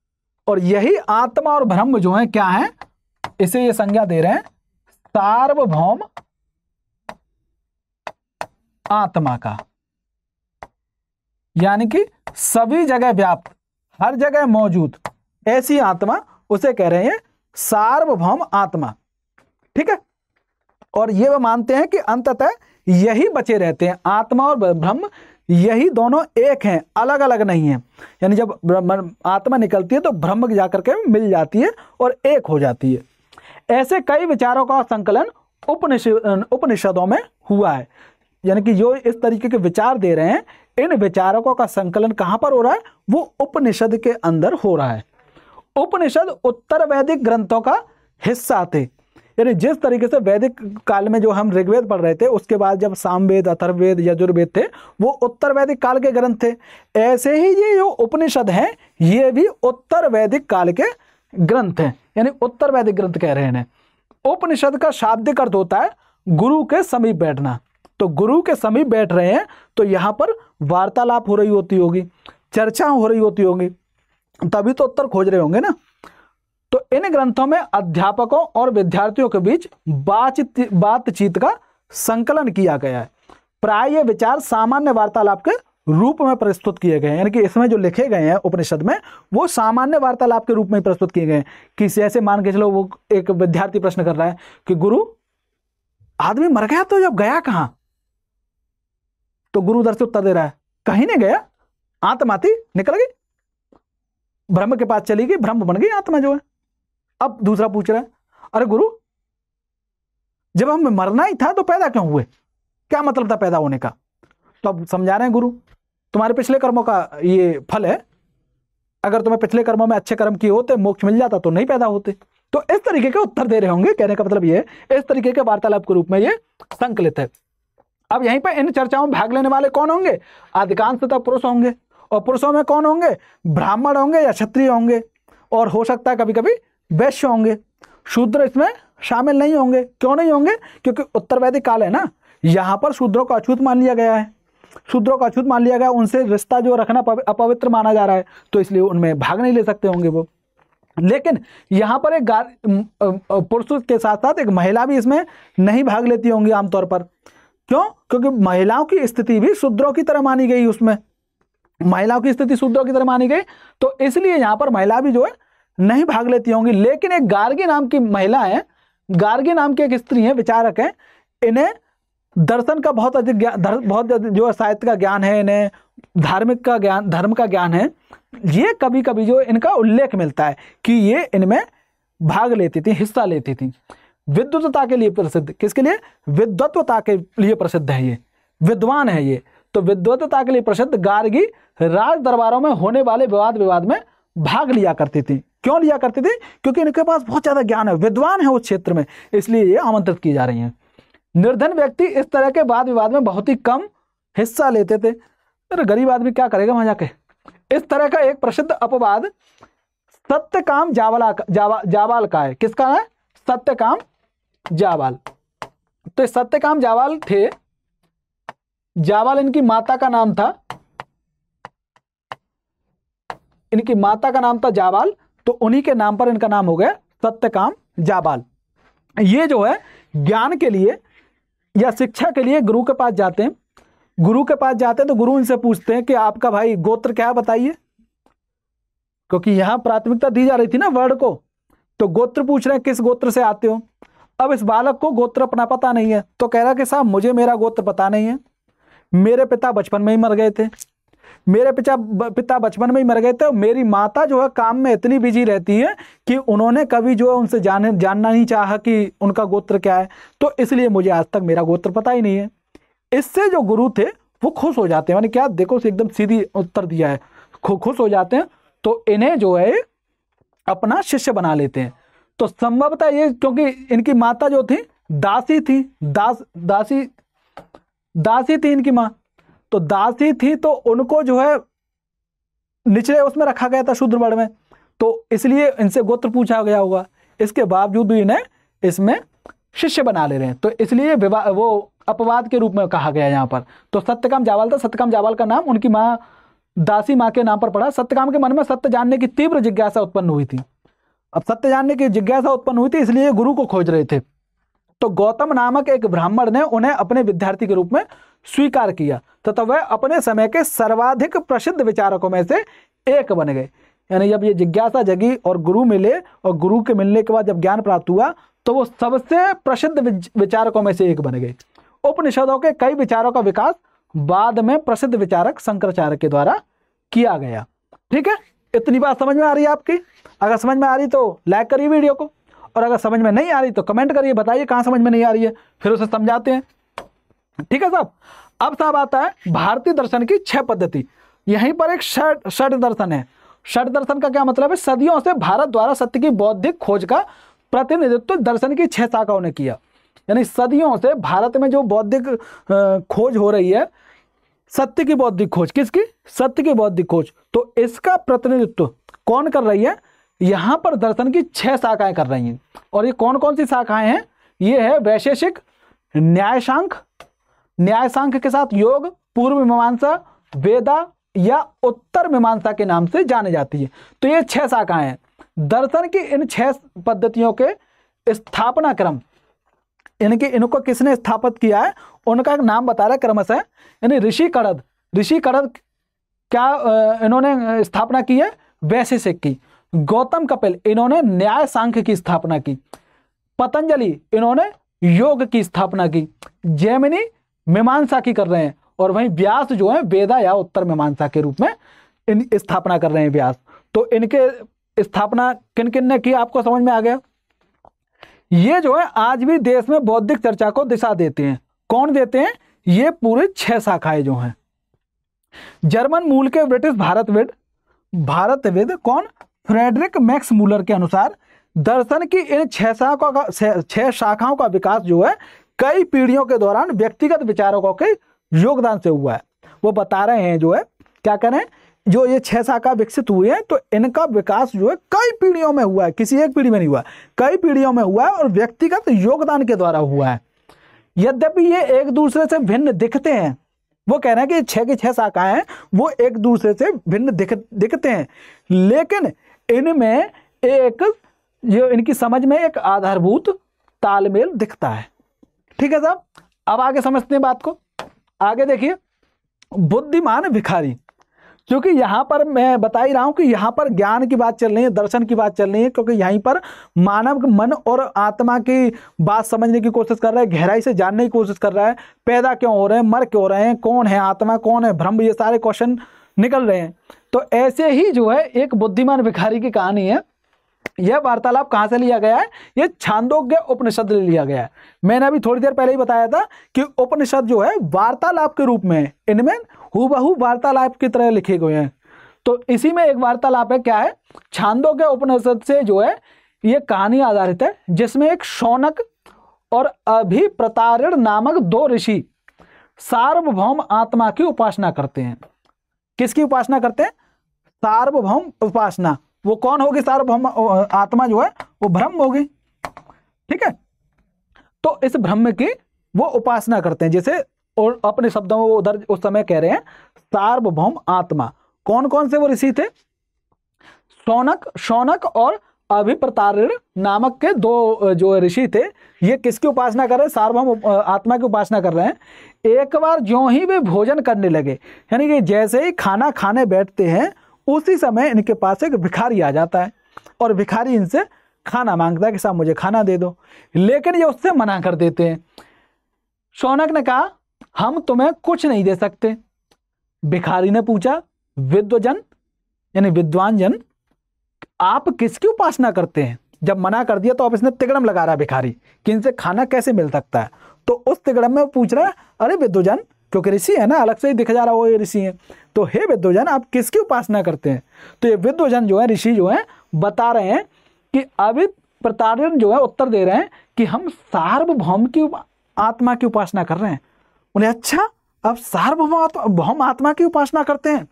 और यही आत्मा और ब्रह्म जो है क्या है, इसे ये संज्ञा दे रहे हैं सार्वभौम आत्मा का। यानी कि सभी जगह व्याप्त, हर जगह मौजूद ऐसी आत्मा, उसे कह रहे हैं सार्वभौम आत्मा। ठीक है। और ये वो मानते हैं कि अंततः यही बचे रहते हैं, आत्मा और ब्रह्म यही दोनों एक हैं, अलग अलग नहीं है। यानी जब आत्मा निकलती है तो ब्रह्म जाकर के मिल जाती है और एक हो जाती है। ऐसे कई विचारों का संकलन उपनिषदों में हुआ है। यानी कि जो इस तरीके के विचार दे रहे हैं, इन विचारकों का संकलन कहां पर हो रहा है, वो उपनिषद के अंदर हो रहा है। उपनिषद उत्तर वैदिक ग्रंथों का हिस्सा थे। यानी जिस तरीके से वैदिक काल में जो हम ऋग्वेद पढ़ रहे थे, उसके बाद जब सामवेद, अथर्ववेद, यजुर्वेद थे, वो उत्तर वैदिक काल के ग्रंथ थे। ऐसे ही ये जो उपनिषद हैं, ये भी उत्तर वैदिक काल के ग्रंथ हैं। यानी उत्तर वैदिक ग्रंथ कह रहे हैं। उपनिषद का शाब्दिक अर्थ होता है गुरु के समीप बैठना। तो गुरु के समीप बैठ रहे हैं तो यहाँ पर वार्तालाप हो रही होती होगी, चर्चा हो रही होती होगी, तभी तो उत्तर खोज रहे होंगे ना। तो इन ग्रंथों में अध्यापकों और विद्यार्थियों के बीच बातचीत का संकलन किया गया है। प्राय ये विचार सामान्य वार्तालाप के रूप में प्रस्तुत किए गए हैं। यानी कि इसमें जो लिखे गए हैं उपनिषद में, वो सामान्य वार्तालाप के रूप में प्रस्तुत किए गए हैं। किसी ऐसे मान के चलो, वो एक विद्यार्थी प्रश्न कर रहा है कि गुरु, आदमी मर गया तो जब गया कहां? तो गुरु उधर से उत्तर दे रहा है, कहीं नहीं गया, आत्मा थी, निकल गई, ब्रह्म के पास चली गई, ब्रह्म बन गई आत्मा जो है। अब दूसरा पूछ रहा है, अरे गुरु, जब हमें मरना ही था तो पैदा क्यों हुए? क्या मतलब था पैदा होने का? तो अब समझा रहे हैं गुरु, तुम्हारे पिछले कर्मों का ये फल है। अगर तुम्हें पिछले कर्मों में अच्छे कर्म किए होते, मोक्ष मिल जाता तो नहीं पैदा होते। तो इस तरीके के उत्तर दे रहे होंगे, कहने का मतलब ये है, इस तरीके के वार्तालाप के रूप में ये संकलित है। अब यहीं पर इन चर्चाओं में भाग लेने वाले कौन होंगे? अधिकांशतः पुरुष होंगे। और पुरुषों में कौन होंगे? ब्राह्मण होंगे या क्षत्रिय होंगे, और हो सकता है कभी कभी वैश्य होंगे। शूद्र इसमें शामिल नहीं होंगे। क्यों नहीं होंगे? क्योंकि उत्तर वैदिक काल है ना, यहाँ पर शूद्रों को अछूत मान लिया गया है। शूद्रों का अछूत मान लिया गया, उनसे रिश्ता जो रखना अपवित्र माना जा रहा है, तो इसलिए उनमें भाग नहीं ले सकते होंगे वो। लेकिन यहाँ पर एक पुरुष के साथ साथ एक महिला भी इसमें नहीं भाग लेती होंगी आमतौर पर। क्यों? क्योंकि महिलाओं की स्थिति भी शूद्रों की तरह मानी गई, उसमें महिलाओं की स्थिति शूद्रों की तरह मानी गई, तो इसलिए यहाँ पर महिला भी जो है नहीं भाग लेती होंगी। लेकिन एक गार्गी नाम की महिला है, गार्गी नाम की एक स्त्री है, विचारक है, इन्हें दर्शन का बहुत अधिक ज्ञान, बहुत जो साहित्य का ज्ञान है, इन्हें धार्मिक का ज्ञान, धर्म का ज्ञान है। ये कभी कभी जो इनका उल्लेख मिलता है कि ये इनमें भाग लेती थी, हिस्सा लेती थी। विद्वत्ता के लिए प्रसिद्ध, किसके लिए? विद्वत्ता के लिए प्रसिद्ध है, ये विद्वान है ये। तो विद्वत्ता के लिए प्रसिद्ध गार्गी राज दरबारों में होने वाले विवाद में भाग लिया करती थी। क्यों लिया करती थी? क्योंकि इनके पास बहुत ज्यादा ज्ञान है, विद्वान है उस क्षेत्र में, इसलिए ये आमंत्रित की जा रही हैं। निर्धन व्यक्ति इस तरह के वाद विवाद में बहुत ही कम हिस्सा लेते थे। अरे गरीब आदमी क्या करेगा वहां जाके? इस तरह का एक प्रसिद्ध अपवाद सत्यकाम जावाल का है। किसका है? सत्यकाम जावाल। तो सत्यकाम जावाल थे, जावाल इनकी माता का नाम था, इनकी माता का नाम था जावाल, तो उन्हीं के नाम पर इनका नाम हो गया सत्यकाम जावाल। ये जो है ज्ञान के लिए या शिक्षा के लिए गुरु के पास जाते हैं। गुरु के पास जाते हैं तो गुरु इनसे पूछते हैं कि आपका भाई गोत्र क्या है बताइए, क्योंकि यहां प्राथमिकता दी जा रही थी ना वर्ण को, तो गोत्र पूछ रहे हैं, किस गोत्र से आते हो। अब इस बालक को गोत्र अपना पता नहीं है, तो कह रहा कि साहब मुझे मेरा गोत्र पता नहीं है, मेरे पिता बचपन में ही मर गए थे, मेरे पिता बचपन में ही मर गए थे, और मेरी माता जो है काम में इतनी बिजी रहती है कि उन्होंने कभी जो है उनसे जानना नहीं चाहा कि उनका गोत्र क्या है, तो इसलिए मुझे आज तक मेरा गोत्र पता ही नहीं है। इससे जो गुरु थे वो खुश हो जाते हैं, मैंने क्या देखो एकदम सीधी उत्तर दिया है, खुश हो जाते हैं, तो इन्हें जो है अपना शिष्य बना लेते हैं। तो संभवतः ये, क्योंकि इनकी माता जो थी दासी थी, दासी थी इनकी माँ, तो दासी थी, तो उनको जो है निचले उसमें रखा गया था, शूद्र वर्ण में, तो इसलिए इनसे गोत्र पूछा गया होगा। इसके बावजूद भी इन्हें इसमें शिष्य बना ले रहे हैं, तो इसलिए वो अपवाद के रूप में कहा गया यहाँ पर। तो सत्यकाम जावाल था, सत्यकाम जावाल का नाम उनकी माँ दासी माँ के नाम पर पड़ा। सत्यकाम के मन में सत्य जानने की तीव्र जिज्ञासा उत्पन्न हुई थी। अब सत्य जानने की जिज्ञासा उत्पन्न हुई थी, इसलिए गुरु को खोज रहे थे। तो गौतम नामक एक ब्राह्मण ने उन्हें अपने विद्यार्थी के रूप में स्वीकार किया तथा वह अपने समय के सर्वाधिक प्रसिद्ध विचारकों में से एक बन गए। यानी जब ये जिज्ञासा जगी और गुरु मिले, और गुरु के मिलने के बाद जब ज्ञान प्राप्त हुआ, तो वो सबसे प्रसिद्ध विचारकों में से एक बन गए। उपनिषदों के कई विचारों का विकास बाद में प्रसिद्ध विचारक शंकराचार्य के द्वारा किया गया। ठीक है, इतनी बात समझ में आ रही है आपकी? अगर समझ में आ रही तो लाइक करिए वीडियो को, और अगर समझ में नहीं आ रही तो कमेंट करिए, बताइए कहाँ समझ में नहीं आ रही है, फिर उसे समझाते हैं। ठीक है साहब। अब साहब आता है भारतीय दर्शन की 6 पद्धति। यहीं पर एक षड दर्शन है। षड दर्शन का क्या मतलब है? सदियों से भारत द्वारा सत्य की बौद्धिक खोज का प्रतिनिधित्व दर्शन की 6 शाखाओं ने किया। यानी सदियों से भारत में जो बौद्धिक खोज हो रही है, सत्य की बौद्धिक खोज, किसकी? सत्य की बौद्धिक खोज, तो इसका प्रतिनिधित्व कौन कर रही है? यहां पर दर्शन की 6 शाखाएं कर रही हैं। और ये कौन कौन सी शाखाएं हैं? ये है वैशेषिक, न्याय सांख्य के साथ योग, पूर्व मीमांसा, वेदा या उत्तर मीमांसा के नाम से जाने जाती है। तो ये 6 शाखाएं हैं दर्शन की। इन 6 पद्धतियों के स्थापना क्रम, इनको किसने स्थापित किया है उनका नाम बता रहा है क्रमशः। यानी ऋषि कड़द क्या इन्होंने स्थापना की है? वैशेषिक की। गौतम कपिल इन्होंने न्याय सांख्य की स्थापना की। पतंजलि इन्होंने योग की स्थापना की। जैमिनी मीमांसा की कर रहे हैं, और वहीं व्यास जो है वेदा या उत्तर मीमांसा के रूप में इन स्थापना कर रहे हैं व्यास। तो इनके स्थापना किन किन ने की, आपको समझ में आ गया? ये जो है आज भी देश में बौद्धिक चर्चा को दिशा देते हैं। कौन देते हैं? ये पूरे 6 शाखाएं जो हैं। जर्मन मूल के ब्रिटिश भारतविद कौन? फ्रेडरिक मैक्स मूलर के अनुसार दर्शन की इन 6 शाखाओं का विकास जो है कई पीढ़ियों के दौरान व्यक्तिगत विचारकों के योगदान से हुआ है। वो बता रहे हैं जो है क्या करें, जो ये 6 शाखा विकसित हुए हैं तो इनका विकास जो है कई पीढ़ियों में हुआ है, किसी एक पीढ़ी में नहीं हुआ, कई पीढ़ियों में हुआ है और व्यक्तिगत योगदान के द्वारा हुआ है। यद्यपि ये एक दूसरे से भिन्न दिखते हैं, वो कह रहे हैं कि 6 की 6 शाखाएं हैं वो एक दूसरे से भिन्न दिखते हैं, लेकिन इनमें एक जो इनकी समझ में एक आधारभूत तालमेल दिखता है। ठीक है साहब, अब आगे समझते हैं बात को। आगे देखिए, बुद्धिमान भिखारी, क्योंकि यहाँ पर मैं बता ही रहा हूँ कि यहाँ पर ज्ञान की बात चल रही है, दर्शन की बात चल रही है, क्योंकि यहीं पर मानव मन और आत्मा की बात समझने की कोशिश कर रहा है, गहराई से जानने की कोशिश कर रहा है, पैदा क्यों हो रहे हैं, मर क्यों रहे हैं, कौन है आत्मा, कौन है ब्रह्म, ये सारे क्वेश्चन निकल रहे हैं। तो ऐसे ही जो है एक बुद्धिमान भिखारी की कहानी है। यह वार्तालाप कहाँ से लिया गया है? ये छांदोग्य उपनिषद से लिया गया है। मैंने अभी थोड़ी देर पहले ही बताया था कि उपनिषद जो है वार्तालाप के रूप में, इनमें हूबहू वार्तालाप की तरह लिखे गए हैं। तो इसी में एक वार्तालाप है, क्या है? छांदोग्य उपनिषद से जो है ये कहानी आधारित है, जिसमें एक शौनक और अभिप्रतारिण नामक 2 ऋषि सार्वभौम आत्मा की उपासना करते हैं। किसकी उपासना करते हैं? सार्वभौम उपासना। वो कौन होगी? सार्वभौम आत्मा जो है वो ब्रह्म होगी। ठीक है, तो इस ब्रह्म की वो उपासना करते हैं, जैसे और अपने शब्दों में वो उधर उस समय कह रहे हैं सार्वभौम आत्मा। कौन कौन से वो ऋषि थे? शौनक और अभिप्रतारिण नामक के 2 जो ऋषि थे। ये किसकी उपासना कर रहे हैं? सार्वभौम आत्मा की उपासना कर रहे हैं। एक बार ज्यों ही वे भोजन करने लगे, यानी कि जैसे ही खाना खाने बैठते हैं उसी समय इनके पास एक भिखारी आ जाता है और भिखारी इनसे खाना मांगता है कि साहब मुझे खाना दे दो, लेकिन ये उससे मना कर देते हैं। शौनक ने कहा हम तुम्हें कुछ नहीं दे सकते। भिखारी ने पूछा विद्वजन यानी विद्वान जन आप किसकी उपासना करते हैं? जब मना कर दिया तो अब इसने तिगड़म लगा रहा है भिखारी कि इनसे खाना कैसे मिल सकता है। तो उस तिगड़म में पूछ रहा है अरे विद्वजन, क्योंकि ऋषि है ना, अलग से ही दिख जा रहा वो ये ऋषि है, तो हे विद्वजन आप किसकी उपासना करते हैं? तो ये विद्वजन जो है, ऋषि जो है, बता रहे हैं कि अभी प्रतारिण जो है उत्तर दे रहे हैं कि हम सार्वभौम की आत्मा की उपासना कर रहे हैं। उन्हें अच्छा आप सार्वभौम आत्मा की उपासना करते हैं?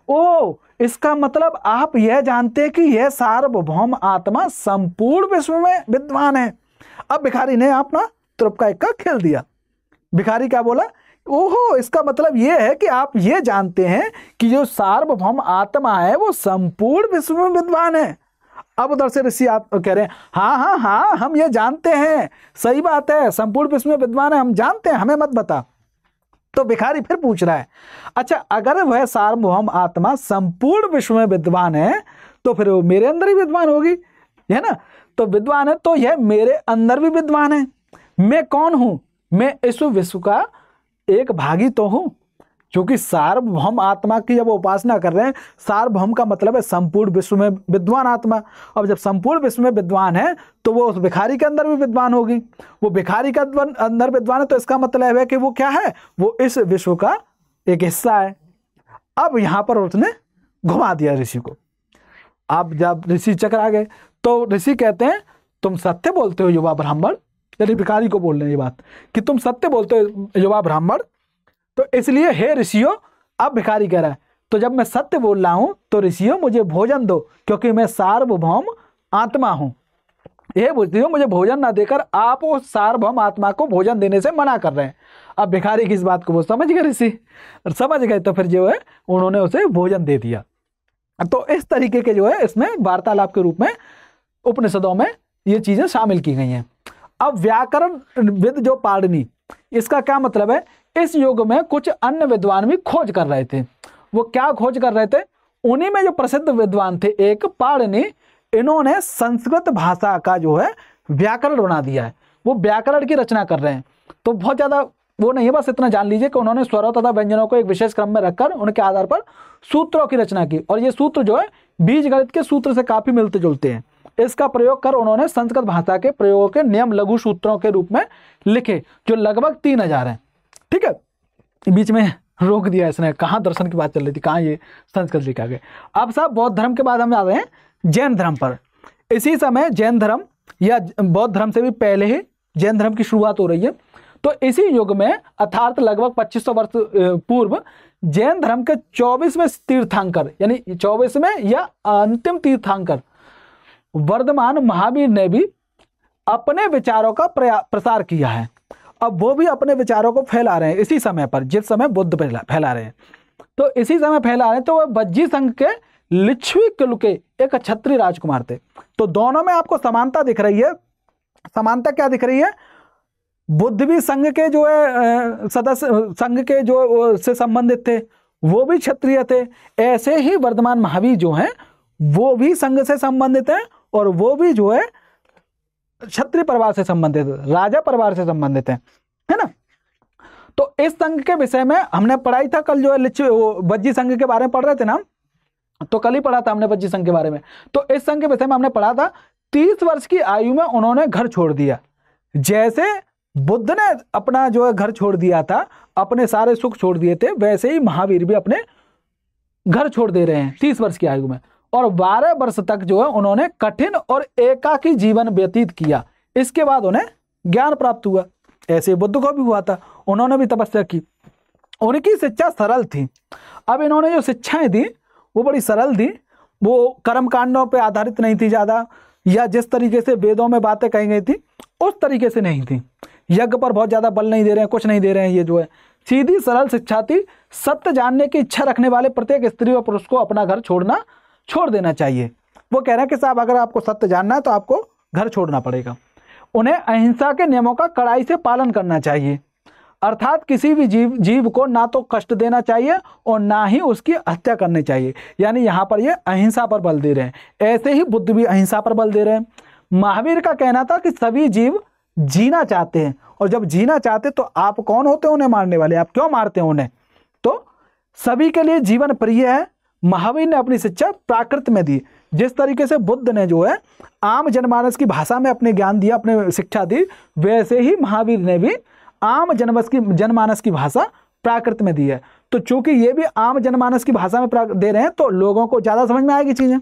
ओ, इसका मतलब आप यह जानते हैं कि यह सार्वभौम आत्मा संपूर्ण विश्व में विद्वान है। अब भिखारी ने अपना तुरप का इक्का खेल दिया। भिखारी क्या बोला? ओहो, इसका मतलब यह है कि आप ये जानते हैं कि जो सार्वभौम आत्मा है वो संपूर्ण विश्व में विद्वान है। अब उधर से ऋषि कह रहे हैं हाँ हाँ हाँ हम ये जानते हैं, सही बात है, संपूर्ण विश्व में विद्वान है, हम जानते हैं, हमें मत बता। तो भिखारी फिर पूछ रहा है अच्छा अगर वह सार्वभौम आत्मा संपूर्ण विश्व में विद्वान है तो फिर वो मेरे अंदर ही विद्वान होगी, है ना? तो विद्वान है तो यह मेरे अंदर भी विद्वान है। मैं कौन हूं? मैं इस विश्व का एक भागी तो हूं, क्योंकि सार्वभौम आत्मा की जब उपासना कर रहे हैं, सार्वभौम का मतलब है संपूर्ण विश्व में विद्वान आत्मा। अब जब संपूर्ण विश्व में विद्वान है तो वो उस भिखारी के अंदर भी विद्वान होगी। वो भिखारी का अंदर विद्वान है तो इसका मतलब है कि वो क्या है? वो इस विश्व का एक हिस्सा है। अब यहां पर उसने घुमा दिया ऋषि को। अब जब ऋषि चकरा गए तो ऋषि कहते हैं तुम सत्य बोलते हो युवा ब्राह्मण, यानी भिखारी को बोल रहे हैं ये बात कि तुम सत्य बोलते हो युवा ब्राह्मण, तो इसलिए हे ऋषियों, अब भिखारी कह रहा है तो जब मैं सत्य बोल रहा हूं तो ऋषियों मुझे भोजन दो, क्योंकि मैं सार्वभौम आत्मा हूं। हे ऋषियों मुझे भोजन ना देकर आप उस सार्वभौम आत्मा को भोजन देने से मना कर रहे हैं। अब भिखारी की इस बात को वो समझ गए, ऋषि समझ गए, तो फिर जो है उन्होंने उसे भोजन दे दिया। तो इस तरीके के जो है इसमें वार्तालाप के रूप में उपनिषदों में ये चीजें शामिल की गई हैं। अब व्याकरण विद जो पाणिनि, इसका क्या मतलब है? इस युग में कुछ अन्य विद्वान भी खोज कर रहे थे। वो क्या खोज कर रहे थे? उन्हीं में जो प्रसिद्ध विद्वान थे एक पाणिनि, इन्होंने संस्कृत भाषा का जो है व्याकरण बना दिया है। वो व्याकरण की रचना कर रहे हैं। तो बहुत ज्यादा वो नहीं है, बस इतना जान लीजिए कि उन्होंने स्वरों तथा व्यंजनों को एक विशेष क्रम में रखकर उनके आधार पर सूत्रों की रचना की, और ये सूत्र जो है बीज गणित के सूत्र से काफी मिलते जुलते हैं। इसका प्रयोग कर उन्होंने संस्कृत भाषा के प्रयोग के नियम लघु सूत्रों के रूप में लिखे, जो लगभग 3000 हैं। ठीक है, बीच में रोक दिया इसने, कहाँ दर्शन की बात चल रही थी, कहाँ ये संस्कृत लिखा गया। अब साहब बौद्ध धर्म के बाद हम आ रहे हैं जैन धर्म पर। इसी समय जैन धर्म या बौद्ध धर्म से भी पहले ही जैन धर्म की शुरुआत हो रही है। तो इसी युग में अर्थात लगभग 2500 वर्ष पूर्व जैन धर्म के 24वें तीर्थंकर यानी 24वें या अंतिम तीर्थंकर वर्धमान महावीर ने भी अपने विचारों का प्रसार किया है। अब वो भी अपने विचारों को फैला रहे हैं इसी समय पर, जिस समय बुद्ध फैला रहे हैं। तो इसी समय फैला रहे हैं। तो वह वज्जी संघ के लिच्छवी कुल के एक क्षत्रिय राजकुमार थे। तो दोनों में आपको समानता दिख रही है। समानता क्या दिख रही है? बुद्ध भी संघ के जो है सदस्य, संघ के जो से संबंधित थे, वो भी क्षत्रिय थे। ऐसे ही वर्धमान महावीर जो हैं वो भी संघ से संबंधित हैं और वो भी जो है क्षत्रिय परिवार से संबंधित, राजा परिवार से संबंधित है ना। तो इस संघ के विषय में हमने पढ़ाई था कल, जो है वज्जी संघ के बारे में पढ़ रहे थे ना, तो कल ही पढ़ा था हमने वज्जी संघ के बारे में। तो इस संघ के विषय में हमने पढ़ा था 30 वर्ष की आयु में उन्होंने घर छोड़ दिया। जैसे बुद्ध ने अपना जो है घर छोड़ दिया था, अपने सारे सुख छोड़ दिए थे, वैसे ही महावीर भी अपने घर छोड़ दे रहे हैं 30 वर्ष की आयु में। और 12 वर्ष तक जो है उन्होंने कठिन और एकाकी जीवन व्यतीत किया। इसके बाद उन्हें ज्ञान प्राप्त हुआ। ऐसे बुद्ध को भी हुआ था, उन्होंने भी तपस्या की। उनकी शिक्षा सरल थी। अब इन्होंने जो शिक्षाएं दी वो बड़ी सरल थी, वो कर्म कांडों पर आधारित नहीं थी ज़्यादा, या जिस तरीके से वेदों में बातें कही गई थी उस तरीके से नहीं थी। यज्ञ पर बहुत ज़्यादा बल नहीं दे रहे हैं, कुछ नहीं दे रहे हैं। ये जो है सीधी सरल शिक्षा थी। सत्य जानने की इच्छा रखने वाले प्रत्येक स्त्री और पुरुष को अपना घर छोड़ देना चाहिए। वो कह रहे हैं कि साहब अगर आपको सत्य जानना है तो आपको घर छोड़ना पड़ेगा। उन्हें अहिंसा के नियमों का कड़ाई से पालन करना चाहिए, अर्थात किसी भी जीव को ना तो कष्ट देना चाहिए और ना ही उसकी हत्या करनी चाहिए। यानी यहाँ पर ये अहिंसा पर बल दे रहे हैं। ऐसे ही बुद्ध भी अहिंसा पर बल दे रहे हैं। महावीर का कहना था कि सभी जीव जीना चाहते हैं, और जब जीना चाहते तो आप कौन होते हैं उन्हें मारने वाले? आप क्यों मारते हैं उन्हें? तो सभी के लिए जीवन प्रिय है। महावीर ने अपनी शिक्षा प्राकृत में दी। जिस तरीके से बुद्ध ने जो है आम जनमानस की भाषा में अपने ज्ञान दिया, अपने शिक्षा दी, वैसे ही महावीर ने भी आम जनमानस की भाषा प्राकृत में दी है। तो चूंकि ये भी आम जनमानस की भाषा में दे रहे हैं तो लोगों को ज्यादा समझ में आएगी चीजें।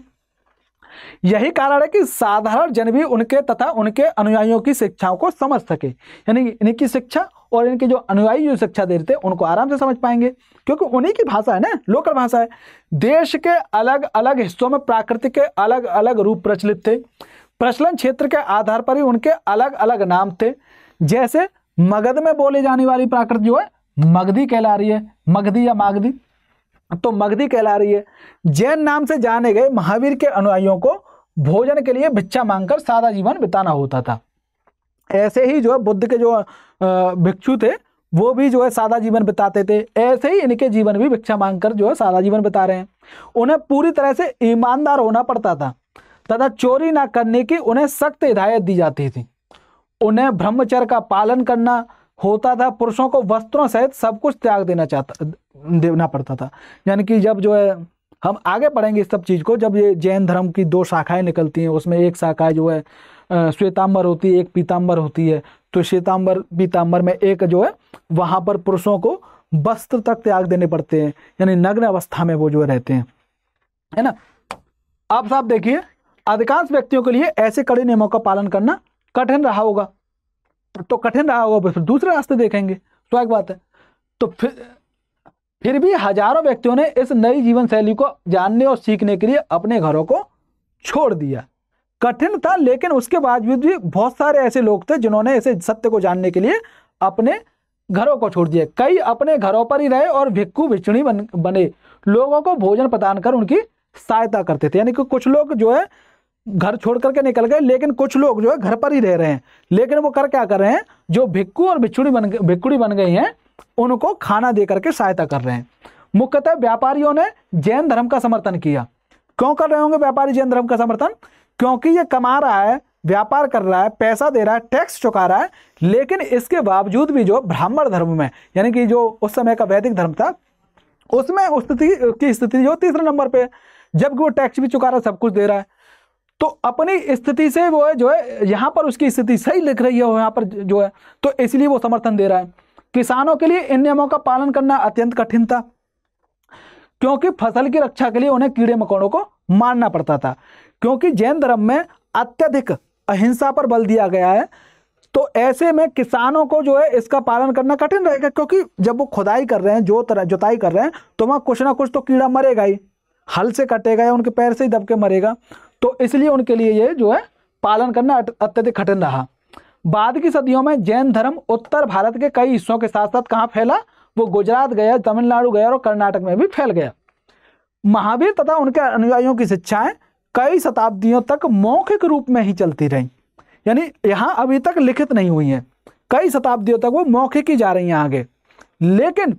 यही कारण है कि साधारण जन भी उनके तथा उनके अनुयायियों की शिक्षाओं को समझ सके। यानी इनकी शिक्षा और इनके जो अनुयायी जो शिक्षा दे रहे थे उनको आराम से समझ पाएंगे, क्योंकि उन्हीं की भाषा है ना, लोकल भाषा है। देश के अलग अलग हिस्सों में प्राकृत के अलग अलग रूप प्रचलित थे। प्रचलन क्षेत्र के आधार पर ही उनके अलग अलग नाम थे। जैसे मगध में बोले जाने वाली प्राकृत जो है मगधी कहला रही है, मगधी या मागधी, तो मगधी कहला रही है। जैन नाम से जाने गए महावीर के अनुयायियों को भोजन के लिए भिक्षा मांगकर सादा जीवन बिताना होता था। ऐसे ही जो है बुद्ध के जो भिक्षु थे वो भी जो है सादा जीवन बिताते थे। ऐसे ही इनके जीवन भी भिक्षा मांगकर जो है सादा जीवन बिता रहे हैं। उन्हें पूरी तरह से ईमानदार होना पड़ता था तथा चोरी ना करने की उन्हें सख्त हिदायत दी जाती थी। उन्हें ब्रह्मचर्य का पालन करना होता था। पुरुषों को वस्त्रों सहित सब कुछ त्याग देना पड़ता था। यानी कि जब जो है हम आगे पढ़ेंगे इस सब चीज़ को, जब ये जैन धर्म की 2 शाखाएं निकलती हैं, उसमें एक शाखा जो है श्वेतांबर होती है, एक पीतांबर होती है। तो श्वेतांबर पीतांबर में एक जो है वहाँ पर पुरुषों को वस्त्र तक त्याग देने पड़ते हैं, यानी नग्न अवस्था में वो जो रहते हैं, है ना। आप साहब देखिए, अधिकांश व्यक्तियों के लिए ऐसे कड़े नियमों का पालन करना कठिन रहा होगा। तो कठिन रहा होगा, फिर दूसरे रास्ते देखेंगे, स्वाभाविक बात है। तो फिर भी हजारों व्यक्तियों ने इस नई जीवन शैली को जानने और सीखने के लिए अपने घरों को छोड़ दिया। कठिन था, लेकिन उसके बावजूद भी बहुत सारे ऐसे लोग थे जिन्होंने इसे सत्य को जानने के लिए अपने घरों को छोड़ दिया। कई अपने घरों पर ही रहे और भिक्खु भिक्षुणी बने लोगों को भोजन प्रदान कर उनकी सहायता करते थे। यानी कि कुछ लोग जो है घर छोड़ करके निकल गए, लेकिन कुछ लोग जो है घर पर ही रह रहे हैं। लेकिन वो क्या कर रहे हैं, जो भिक्खु और भिक्षुणी बन गई हैं उनको खाना दे करके सहायता कर रहे हैं। मुख्यतः व्यापारियों ने जैन धर्म का समर्थन किया। क्यों कर रहे होंगे व्यापारी जैन धर्म का समर्थन? क्योंकि ये कमा रहा है, व्यापार कर रहा है, पैसा दे रहा है, टैक्स चुका रहा है, लेकिन इसके बावजूद भी जो ब्राह्मण धर्म में, यानी कि जो उस समय का वैदिक धर्म था, उसमें उस स्थिति जो 3रे नंबर पे, जबकि वो टैक्स भी चुका रहा है, सब कुछ दे रहा है। तो अपनी स्थिति से वो है जो है यहाँ पर उसकी स्थिति सही लिख रही है यहाँ पर जो है, तो इसलिए वो समर्थन दे रहा है। किसानों के लिए इन नियमों का पालन करना अत्यंत कठिन था, क्योंकि फसल की रक्षा के लिए उन्हें कीड़े मकोड़ों को मारना पड़ता था। क्योंकि जैन धर्म में अत्यधिक अहिंसा पर बल दिया गया है, तो ऐसे में किसानों को जो है इसका पालन करना कठिन रहेगा, क्योंकि जब वो खुदाई कर रहे हैं, जुताई कर रहे हैं, तो वहाँ कुछ ना कुछ तो कीड़ा मरेगा ही, हल से कटेगा या उनके पैर से ही दब के मरेगा। तो इसलिए उनके लिए ये जो है पालन करना अत्यधिक कठिन रहा। बाद की सदियों में जैन धर्म उत्तर भारत के कई हिस्सों के साथ साथ कहाँ फैला, वो गुजरात गया, तमिलनाडु गया और कर्नाटक में भी फैल गया। महावीर तथा उनके अनुयायियों की शिक्षाएं कई शताब्दियों तक मौखिक रूप में ही चलती रहीं, यानी यहाँ अभी तक लिखित नहीं हुई हैं, कई शताब्दियों तक वो मौखिक ही जा रही हैं आगे। लेकिन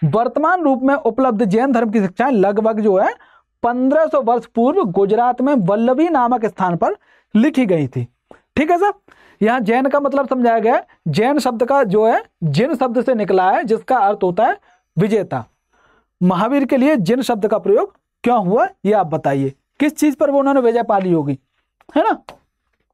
वर्तमान रूप में उपलब्ध जैन धर्म की शिक्षाएं लगभग जो है 1500 वर्ष पूर्व गुजरात में वल्लभी नामक स्थान पर लिखी गई थी। ठीक है सर, यहाँ जैन का मतलब समझाया गया है। जैन शब्द का जो है जिन शब्द से निकला है, जिसका अर्थ होता है विजेता। महावीर के लिए जिन शब्द का प्रयोग क्यों हुआ ये आप बताइए, किस चीज पर वो उन्होंने विजय पा ली होगी, है ना,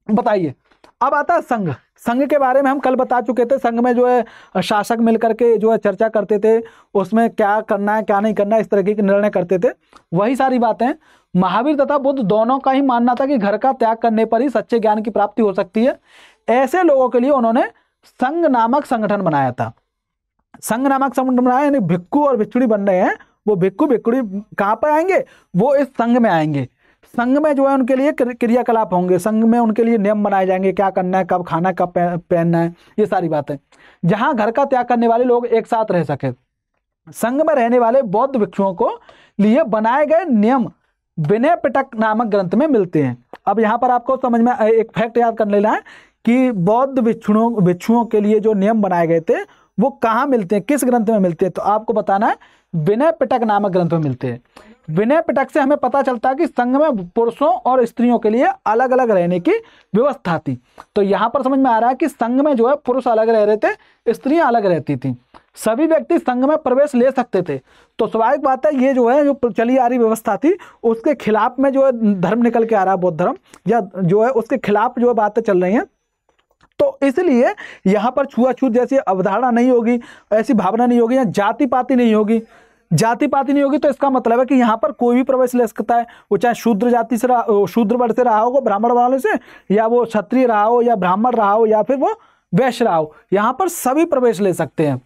बताइए। अब आता है संघ। संघ के बारे में हम कल बता चुके थे। संघ में जो है शासक मिलकर के जो है चर्चा करते थे, उसमें क्या करना है क्या नहीं करना है इस तरह के निर्णय करते थे। वही सारी बातें महावीर तथा बुद्ध दोनों का ही मानना था कि घर का त्याग करने पर ही सच्चे ज्ञान की प्राप्ति हो सकती है। ऐसे लोगों के लिए उन्होंने संघ नामक संगठन बनाया था। संघ नामक संगठन बनाया, यानी भिक्खु और भिक्षुणी बन रहे हैं, वो भिक्खु भिक्षुणी कहाँ पर आएंगे, वो इस संघ में आएंगे। संघ में जो है उनके लिए क्रियाकलाप होंगे, संघ में उनके लिए नियम बनाए जाएंगे, क्या करना है, कब खाना है, कब पहनना है, ये सारी बातें, जहां घर का त्याग करने वाले लोग एक साथ रह सके। संघ में रहने वाले बौद्ध भिक्षुओं को लिए बनाए गए नियम विनय पिटक नामक ग्रंथ में मिलते हैं। अब यहाँ पर आपको समझ में एक फैक्ट याद कर लेना है कि बौद्ध भिक्षुओं के लिए जो नियम बनाए गए थे वो कहाँ मिलते हैं, किस ग्रंथ में मिलते हैं, तो आपको बताना है विनय पिटक नामक ग्रंथ में मिलते हैं। विनय पिटक से हमें पता चलता है कि संघ में पुरुषों और स्त्रियों के लिए अलग अलग रहने की व्यवस्था थी। तो यहाँ पर समझ में आ रहा है कि संघ में जो है पुरुष अलग रह रहे थे, स्त्रियां अलग रहती थी, सभी व्यक्ति संघ में प्रवेश ले सकते थे। तो स्वाभाविक बात है ये जो है जो चली आ रही व्यवस्था थी उसके खिलाफ में जो है धर्म निकल के आ रहा है, बौद्ध धर्म, या जो है उसके खिलाफ जो है बातें चल रही हैं। तो इसलिए यहाँ पर छुआछूत जैसी अवधारणा नहीं होगी, ऐसी भावना नहीं होगी, या जाति पाति नहीं होगी। जाति पाति नहीं होगी तो इसका मतलब है कि यहाँ पर कोई भी प्रवेश ले सकता है, वो चाहे शूद्र जाति से शूद्र वर्ग से रहा हो, ब्राह्मण वाले से, या वो क्षत्रिय रहा हो, या ब्राह्मण रहा हो, या फिर वो वैश्य रहा हो, यहाँ पर सभी प्रवेश ले सकते हैं।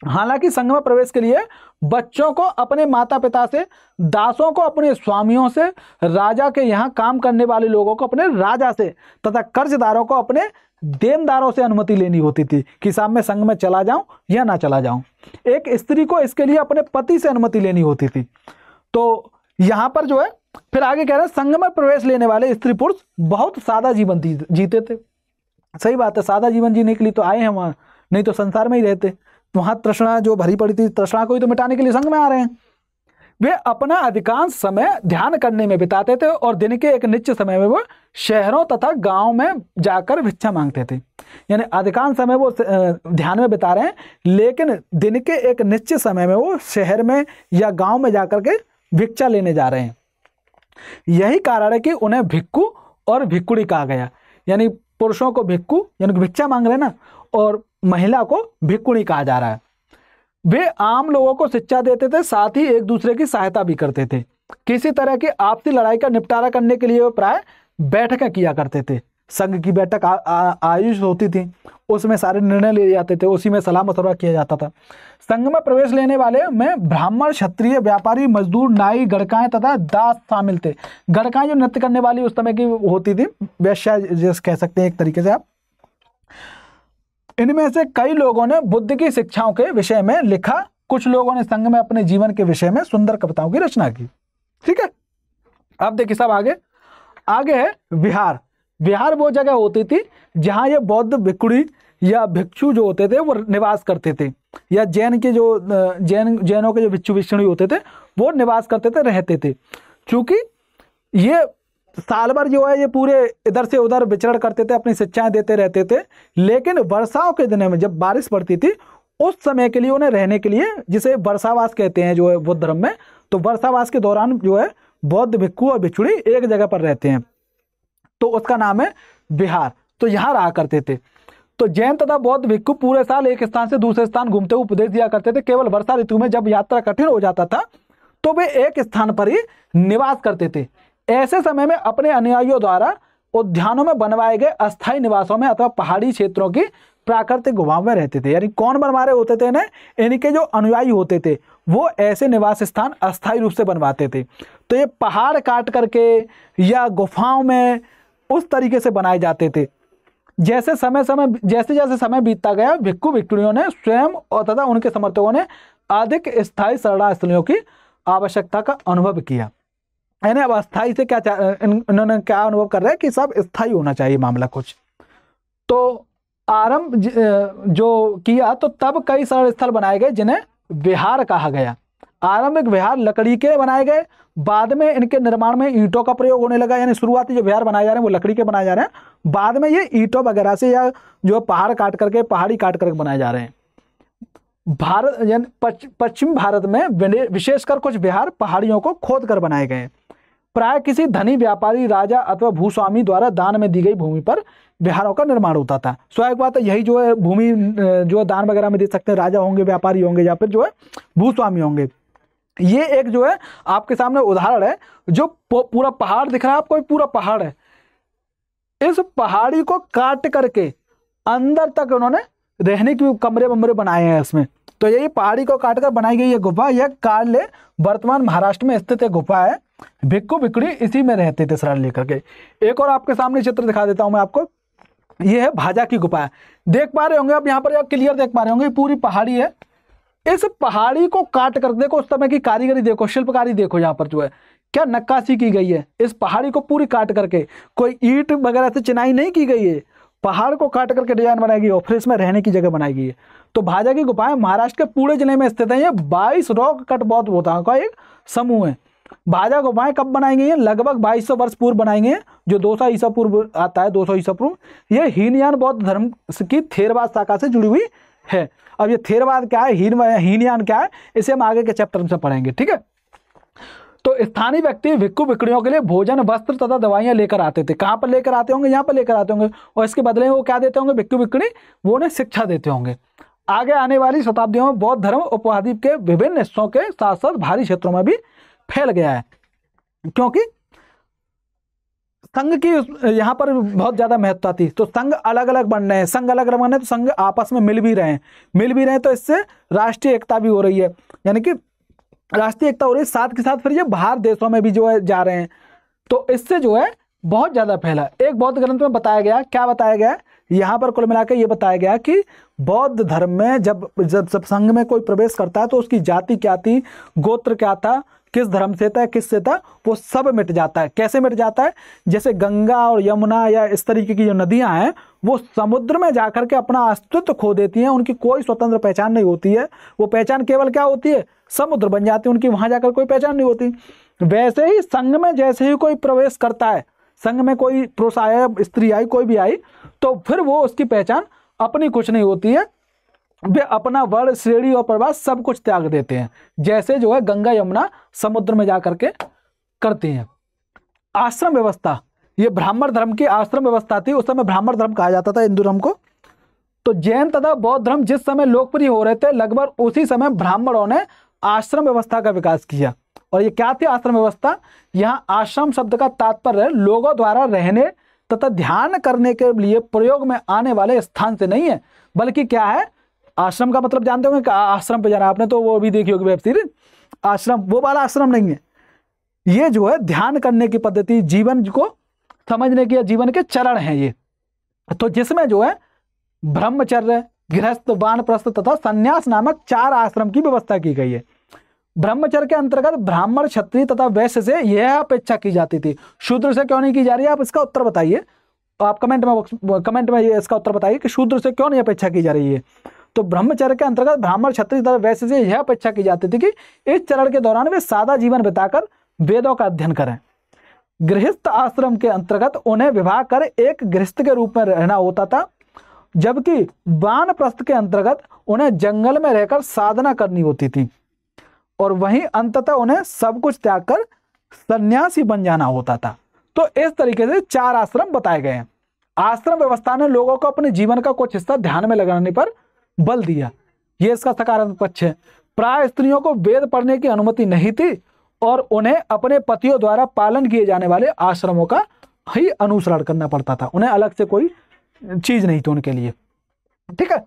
हालांकि संघ में प्रवेश के लिए बच्चों को अपने माता पिता से, दासों को अपने स्वामियों से, राजा के यहाँ काम करने वाले लोगों को अपने राजा से, तथा कर्जदारों को अपने देनदारों से अनुमति लेनी होती थी कि साहब मैं संघ में चला जाऊं या ना चला जाऊं। एक स्त्री को इसके लिए अपने पति से अनुमति लेनी होती थी। तो यहां पर जो है फिर आगे कह रहे हैं संघ में प्रवेश लेने वाले स्त्री पुरुष बहुत सादा जीवन जीते थे। सही बात है, सादा जीवन जीने के लिए तो आए हैं वहां, नहीं तो संसार में ही रहते। वहां तृष्णा जो भरी पड़ी थी, तृष्णा को ही तो मिटाने के लिए संघ में आ रहे हैं। वे अपना अधिकांश समय ध्यान करने में बिताते थे और दिन के एक निश्चित समय में वो शहरों तथा गांव में जाकर भिक्षा मांगते थे। यानी अधिकांश समय वो ध्यान में बिता रहे हैं, लेकिन दिन के एक निश्चित समय में वो शहर में या गांव में जाकर के भिक्षा लेने जा रहे हैं। यही कारण है कि उन्हें भिक्खु और भिक्षुणी कहा गया। यानी पुरुषों को भिक्खु यानी भिक्षा मांग रहे हैं ना, और महिला को भिक्षुणी कहा जा रहा है। वे आम लोगों को शिक्षा देते थे, साथ ही एक दूसरे की सहायता भी करते थे। किसी तरह की आपसी लड़ाई का निपटारा करने के लिए वे प्राय बैठकें किया करते थे। संघ की बैठक आयोजित होती थी, उसमें सारे निर्णय लिए जाते थे, उसी में सलाह मशवरा किया जाता था। संघ में प्रवेश लेने वाले में ब्राह्मण, क्षत्रिय, व्यापारी, मजदूर, नाई, गड़काएं तथा दास शामिल थे। गड़काएं जो नृत्य करने वाली उस समय की होती थी, वैश्या जैसे कह सकते हैं एक तरीके से आप। इनमें से कई लोगों ने बुद्ध की शिक्षाओं के विषय में लिखा, कुछ लोगों ने संघ में अपने जीवन के विषय में सुंदर कविताओं की रचना की। ठीक है, अब देखिए सब आगे है विहार। विहार वो जगह होती थी जहां ये बौद्ध भिक्षुणी या भिक्षु जो होते थे वो निवास करते थे, या जैन के जो जैनों के जो भिक्षु भिक्षुणी होते थे वो निवास करते थे, रहते थे। क्योंकि ये साल भर जो है ये पूरे इधर से उधर विचरण करते थे, अपनी शिक्षाएं देते रहते थे, लेकिन वर्षाओं के दिनों में जब बारिश पड़ती थी उस समय के लिए उन्हें रहने के लिए, जिसे वर्षावास कहते हैं जो है बौद्ध धर्म में, तो वर्षावास के दौरान जो है बौद्ध भिक्षु और भिक्षुणी एक जगह पर रहते हैं। तो उसका नाम है विहार। तो यहाँ रहा करते थे। तो जैन तथा बौद्ध भिक्षु पूरे साल एक स्थान से दूसरे स्थान घूमते हुए उपदेश दिया करते थे। केवल वर्षा ऋतु में जब यात्रा कठिन हो जाता था तो वे एक स्थान पर ही निवास करते थे। ऐसे समय में अपने अनुयायियों द्वारा उद्यानों में बनवाए गए अस्थायी निवासों में अथवा पहाड़ी क्षेत्रों की प्राकृतिक गुफाओं में रहते थे। यानी कौन बनवा रहे होते थे ना, इनके जो अनुयायी होते थे वो ऐसे निवास स्थान अस्थायी रूप से बनवाते थे। तो ये पहाड़ काट करके या गुफाओं में उस तरीके से बनाए जाते थे। जैसे जैसे समय बीतता गया, भिक्षु भिक्षुणियों ने स्वयं और तथा उनके समर्थकों ने अधिक स्थायी शरणार्थियों की आवश्यकता का अनुभव किया। यानी अब अस्थायी से क्या इन्होंने क्या अनुभव कर रहे हैं कि सब स्थायी होना चाहिए मामला कुछ। तो आरंभ जो किया तो तब कई शरण स्थल बनाए गए जिन्हें विहार कहा गया। आरंभिक विहार लकड़ी के बनाए गए, बाद में इनके निर्माण में ईंटों का प्रयोग होने लगा। यानी शुरुआती जो विहार बनाए जा रहे हैं वो लकड़ी के बनाए जा रहे हैं, बाद में ये ईंटों वगैरह से या जो पहाड़ी काट करके बनाए जा रहे हैं। भारत यानी पश्चिम भारत में विशेषकर कुछ विहार पहाड़ियों को खोद कर बनाए गए। प्राय किसी धनी व्यापारी, राजा अथवा भूस्वामी द्वारा दान में दी गई भूमि पर विहारों का निर्माण होता था। स्वाभाविक बात है, यही जो है भूमि जो दान वगैरह में दे सकते हैं, राजा होंगे, व्यापारी होंगे या फिर जो है भूस्वामी होंगे। ये एक जो है आपके सामने उदाहरण है, जो पूरा पहाड़ दिख रहा है आपको, पूरा पहाड़ है। इस पहाड़ी को काट करके अंदर तक उन्होंने रहने की कमरे वमरे बनाए हैं इसमें। तो यही पहाड़ी को काट कर बनाई गई ये गुफा, यह कार्ले वर्तमान महाराष्ट्र में स्थित एक गुफा है। भिक्षु भिक्षुणी इसी में रहते थे शरण लेकर के। एक और आपके सामने चित्र दिखा देता हूं मैं आपको। ये है भाजा की गुफा है, देख पा रहे होंगे आप, यहाँ पर आप क्लियर देख पा रहे होंगे, पूरी पहाड़ी है। इस पहाड़ी को काट कर देखो, उस समय की कारीगरी देखो, शिल्पकारी देखो, यहाँ पर जो है क्या नक्काशी की गई है। इस पहाड़ी को पूरी काट करके, कोई ईंट वगैरह से चिनाई नहीं की गई है, पहाड़ को काट करके डिजाइन बनाई गई और फिर इसमें रहने की जगह बनाई गई है। तो भाजा की गुफाएं महाराष्ट्र के पुणे जिले में स्थित है। ये 22 रॉक कट बौद्ध गुफाओं का एक समूह है। भाजा गुफाएं कब बनाई गई हैं? लगभग 2200 वर्ष पूर्व बनाई गई हैं, जो 200 ईसा पूर्व आता है, 200 ईसा पूर्व। ये हीनयान बौद्ध धर्म की थेरवाद शाखा से जुड़ी हुई है। अब ये थेरवाद क्या है, हीनयान क्या है, इसे हम आगे के चैप्टर में पढ़ेंगे, ठीक है। तो स्थानीय व्यक्ति भिक्षु भिक्षुणियों के लिए भोजन, वस्त्र तथा दवाइयां लेकर आते थे। कहाँ पर लेकर आते होंगे? यहाँ पर लेकर आते होंगे, और इसके बदले में वो क्या देते होंगे? भिक्षु भिक्षुणी वो उन्हें शिक्षा देते होंगे। आगे आने वाली शताब्दियों में बौद्ध धर्म उपमहाद्वीप के विभिन्न हिस्सों के साथ साथ भारी क्षेत्रों में भी फैल गया है, क्योंकि संघ की यहाँ पर बहुत ज्यादा महत्ता थी। तो संघ अलग अलग बन रहे हैं, संघ अलग अलग बन रहे हैं, तो संघ आपस में मिल भी रहे हैं, तो इससे राष्ट्रीय एकता भी हो रही है। यानी कि राष्ट्रीय एकता हो रही है, साथ के साथ फिर ये बाहर देशों में भी जो है जा रहे हैं। तो इससे जो है बहुत ज्यादा फैला। एक बौद्ध ग्रंथ में बताया गया, क्या बताया गया यहाँ पर कुल मिलाकर ये बताया गया कि बौद्ध धर्म में जब संघ में कोई प्रवेश करता है तो उसकी जाति क्या थी, गोत्र क्या था, किस धर्म से था, किससे था, वो सब मिट जाता है। कैसे मिट जाता है? जैसे गंगा और यमुना या इस तरीके की जो नदियां हैं वो समुद्र में जाकर के अपना अस्तित्व खो देती हैं, उनकी कोई स्वतंत्र पहचान नहीं होती है। वो पहचान केवल क्या होती है? समुद्र बन जाती है उनकी, वहां जाकर कोई पहचान नहीं होती। वैसे ही संघ में जैसे ही कोई प्रवेश करता है, संघ में कोई पुरुष आया, स्त्री आई, कोई भी आई, तो फिर वो उसकी पहचान अपनी कुछ नहीं होती है। वे अपना वर्ण, श्रेणी और प्रवास सब कुछ त्याग देते हैं, जैसे जो है गंगा यमुना समुद्र में जाकर के करते हैं। आश्रम व्यवस्था, ये ब्राह्मण धर्म की आश्रम व्यवस्था थी। उस समय ब्राह्मण धर्म कहा जाता था हिंदू धर्म को। तो जैन तथा बौद्ध धर्म जिस समय लोकप्रिय हो रहे थे, लगभग उसी समय ब्राह्मणों ने आश्रम व्यवस्था का विकास किया। और ये क्या थी आश्रम व्यवस्था? यहाँ आश्रम शब्द का तात्पर्य लोगों द्वारा रहने तथा ध्यान करने के लिए प्रयोग में आने वाले स्थान से नहीं है, बल्कि क्या है? आश्रम का मतलब जानते होंगे, आश्रम पे जाना, आपने तो वो भी देखी होगी वेब सीरीज आश्रम, वो वाला आश्रम नहीं है। ये जो है ध्यान करने की पद्धति, जीवन को समझने की, जीवन के चरण हैं ये। तो जिसमें जो है ब्रह्मचर्य, गृहस्थ, वानप्रस्थ तथा संन्यास नामक 4 आश्रम की व्यवस्था की गई है। ब्रह्मचर्य के अंतर्गत ब्राह्मण, क्षत्रिय तथा वैश्य से यह अपेक्षा की जाती थी। शूद्र से क्यों नहीं की जा रही है? आप इसका उत्तर बताइए, आप कमेंट में ये इसका उत्तर बताइए कि शूद्र से क्यों नहीं अपेक्षा की जा रही है। तो ब्रह्मचर्य के अंतर्गत ब्राह्मण, क्षत्रिय तथा वैश्य से यह अपेक्षा की जाती थी कि इस चरण के दौरान वे सादा जीवन बिताकर वेदों का अध्ययन करें। गृहस्थ आश्रम के अंतर्गत उन्हें विवाह कर एक गृहस्थ के रूप में रहना होता था, जबकि वानप्रस्थ के अंतर्गत उन्हें जंगल में रहकर साधना करनी होती थी, और वहीं अंततः उन्हें सब कुछ त्याग कर सन्यासी बन जाना होता था। तो इस तरीके से 4 आश्रम बताए गए हैं। आश्रम व्यवस्था ने लोगों को अपने जीवन का कुछ हिस्सा ध्यान में लगाने पर बल दिया, ये इसका सकारात्मक पक्ष है। प्राय स्त्रियों को वेद पढ़ने की अनुमति नहीं थी और उन्हें अपने पतियों द्वारा पालन किए जाने वाले आश्रमों का ही अनुसरण करना पड़ता था, उन्हें अलग से कोई चीज नहीं थी उनके लिए। ठीक है,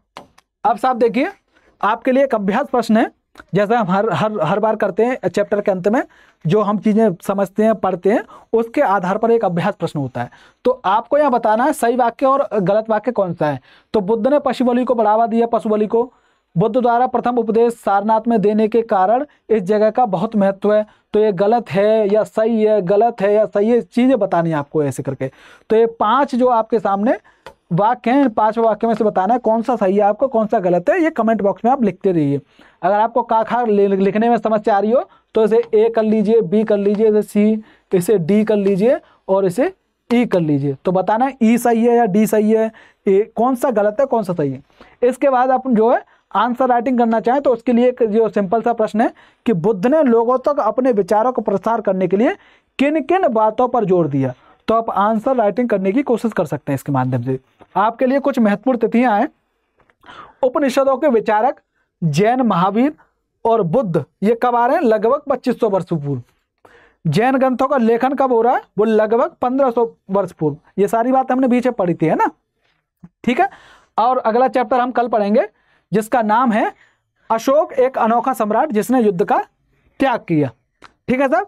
अब साहब देखिए आपके लिए एक अभ्यास प्रश्न है, जैसा हम हर बार करते हैं चैप्टर के अंत में, जो हम चीजें समझते हैं पढ़ते हैं उसके आधार पर एक अभ्यास प्रश्न होता है। तो आपको यहाँ बताना है सही वाक्य और गलत वाक्य कौन सा है। तो बुद्ध ने पशु बलि को बढ़ावा दिया, पशु बलि को बुद्ध द्वारा प्रथम उपदेश सारनाथ में देने के कारण इस जगह का बहुत महत्व है। तो ये गलत है या सही है, गलत है या सही है, चीजें बतानी है आपको ऐसे करके। तो ये 5 जो आपके सामने वाक्य हैं, 5 वाक्य में से बताना है कौन सा सही है आपको, कौन सा गलत है, ये कमेंट बॉक्स में आप लिखते रहिए। अगर आपको का खा लिखने में समस्या आ रही हो तो इसे ए कर लीजिए, बी कर लीजिए, इसे सी, इसे डी कर लीजिए और इसे ई कर लीजिए। तो बताना है ई सही है या डी सही है, कौन सा गलत है कौन सा सही है। इसके बाद आप जो है आंसर राइटिंग करना चाहें तो उसके लिए एक जो सिंपल सा प्रश्न है कि बुद्ध ने लोगों तक अपने विचारों को प्रसार करने के लिए किन किन बातों पर जोर दिया। तो आप आंसर राइटिंग करने की कोशिश कर सकते हैं इसके माध्यम से। आपके लिए कुछ महत्वपूर्ण तिथियां हैं। उपनिषदों के विचारक जैन, महावीर और बुद्ध ये कब आ रहे हैं? लगभग 2500 वर्ष पूर्व। जैन ग्रंथों का लेखन कब हो रहा है? वो लगभग 1500 वर्ष पूर्व। ये सारी बात हमने बीच में पढ़ी थी, है ना। ठीक है, और अगला चैप्टर हम कल पढ़ेंगे जिसका नाम है अशोक एक अनोखा सम्राट जिसने युद्ध का त्याग किया। ठीक है साहब,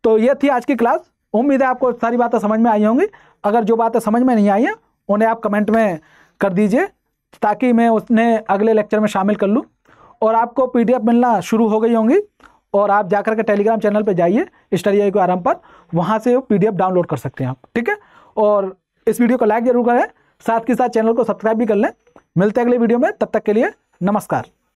तो ये थी आज की क्लास। उम्मीद है आपको सारी बातें समझ में आई होंगी। अगर जो बातें समझ में नहीं आई हैं उन्हें आप कमेंट में कर दीजिए ताकि मैं उन्हें अगले लेक्चर में शामिल कर लूँ। और आपको PDF मिलना शुरू हो गई होंगी और आप जाकर के टेलीग्राम चैनल पर जाइए स्टडी IQ आरंभ पर, वहाँ से PDF डाउनलोड कर सकते हैं आप। ठीक है, और इस वीडियो को लाइक जरूर करें, साथ के साथ चैनल को सब्सक्राइब भी कर लें। मिलते हैं अगले वीडियो में, तब तक के लिए नमस्कार।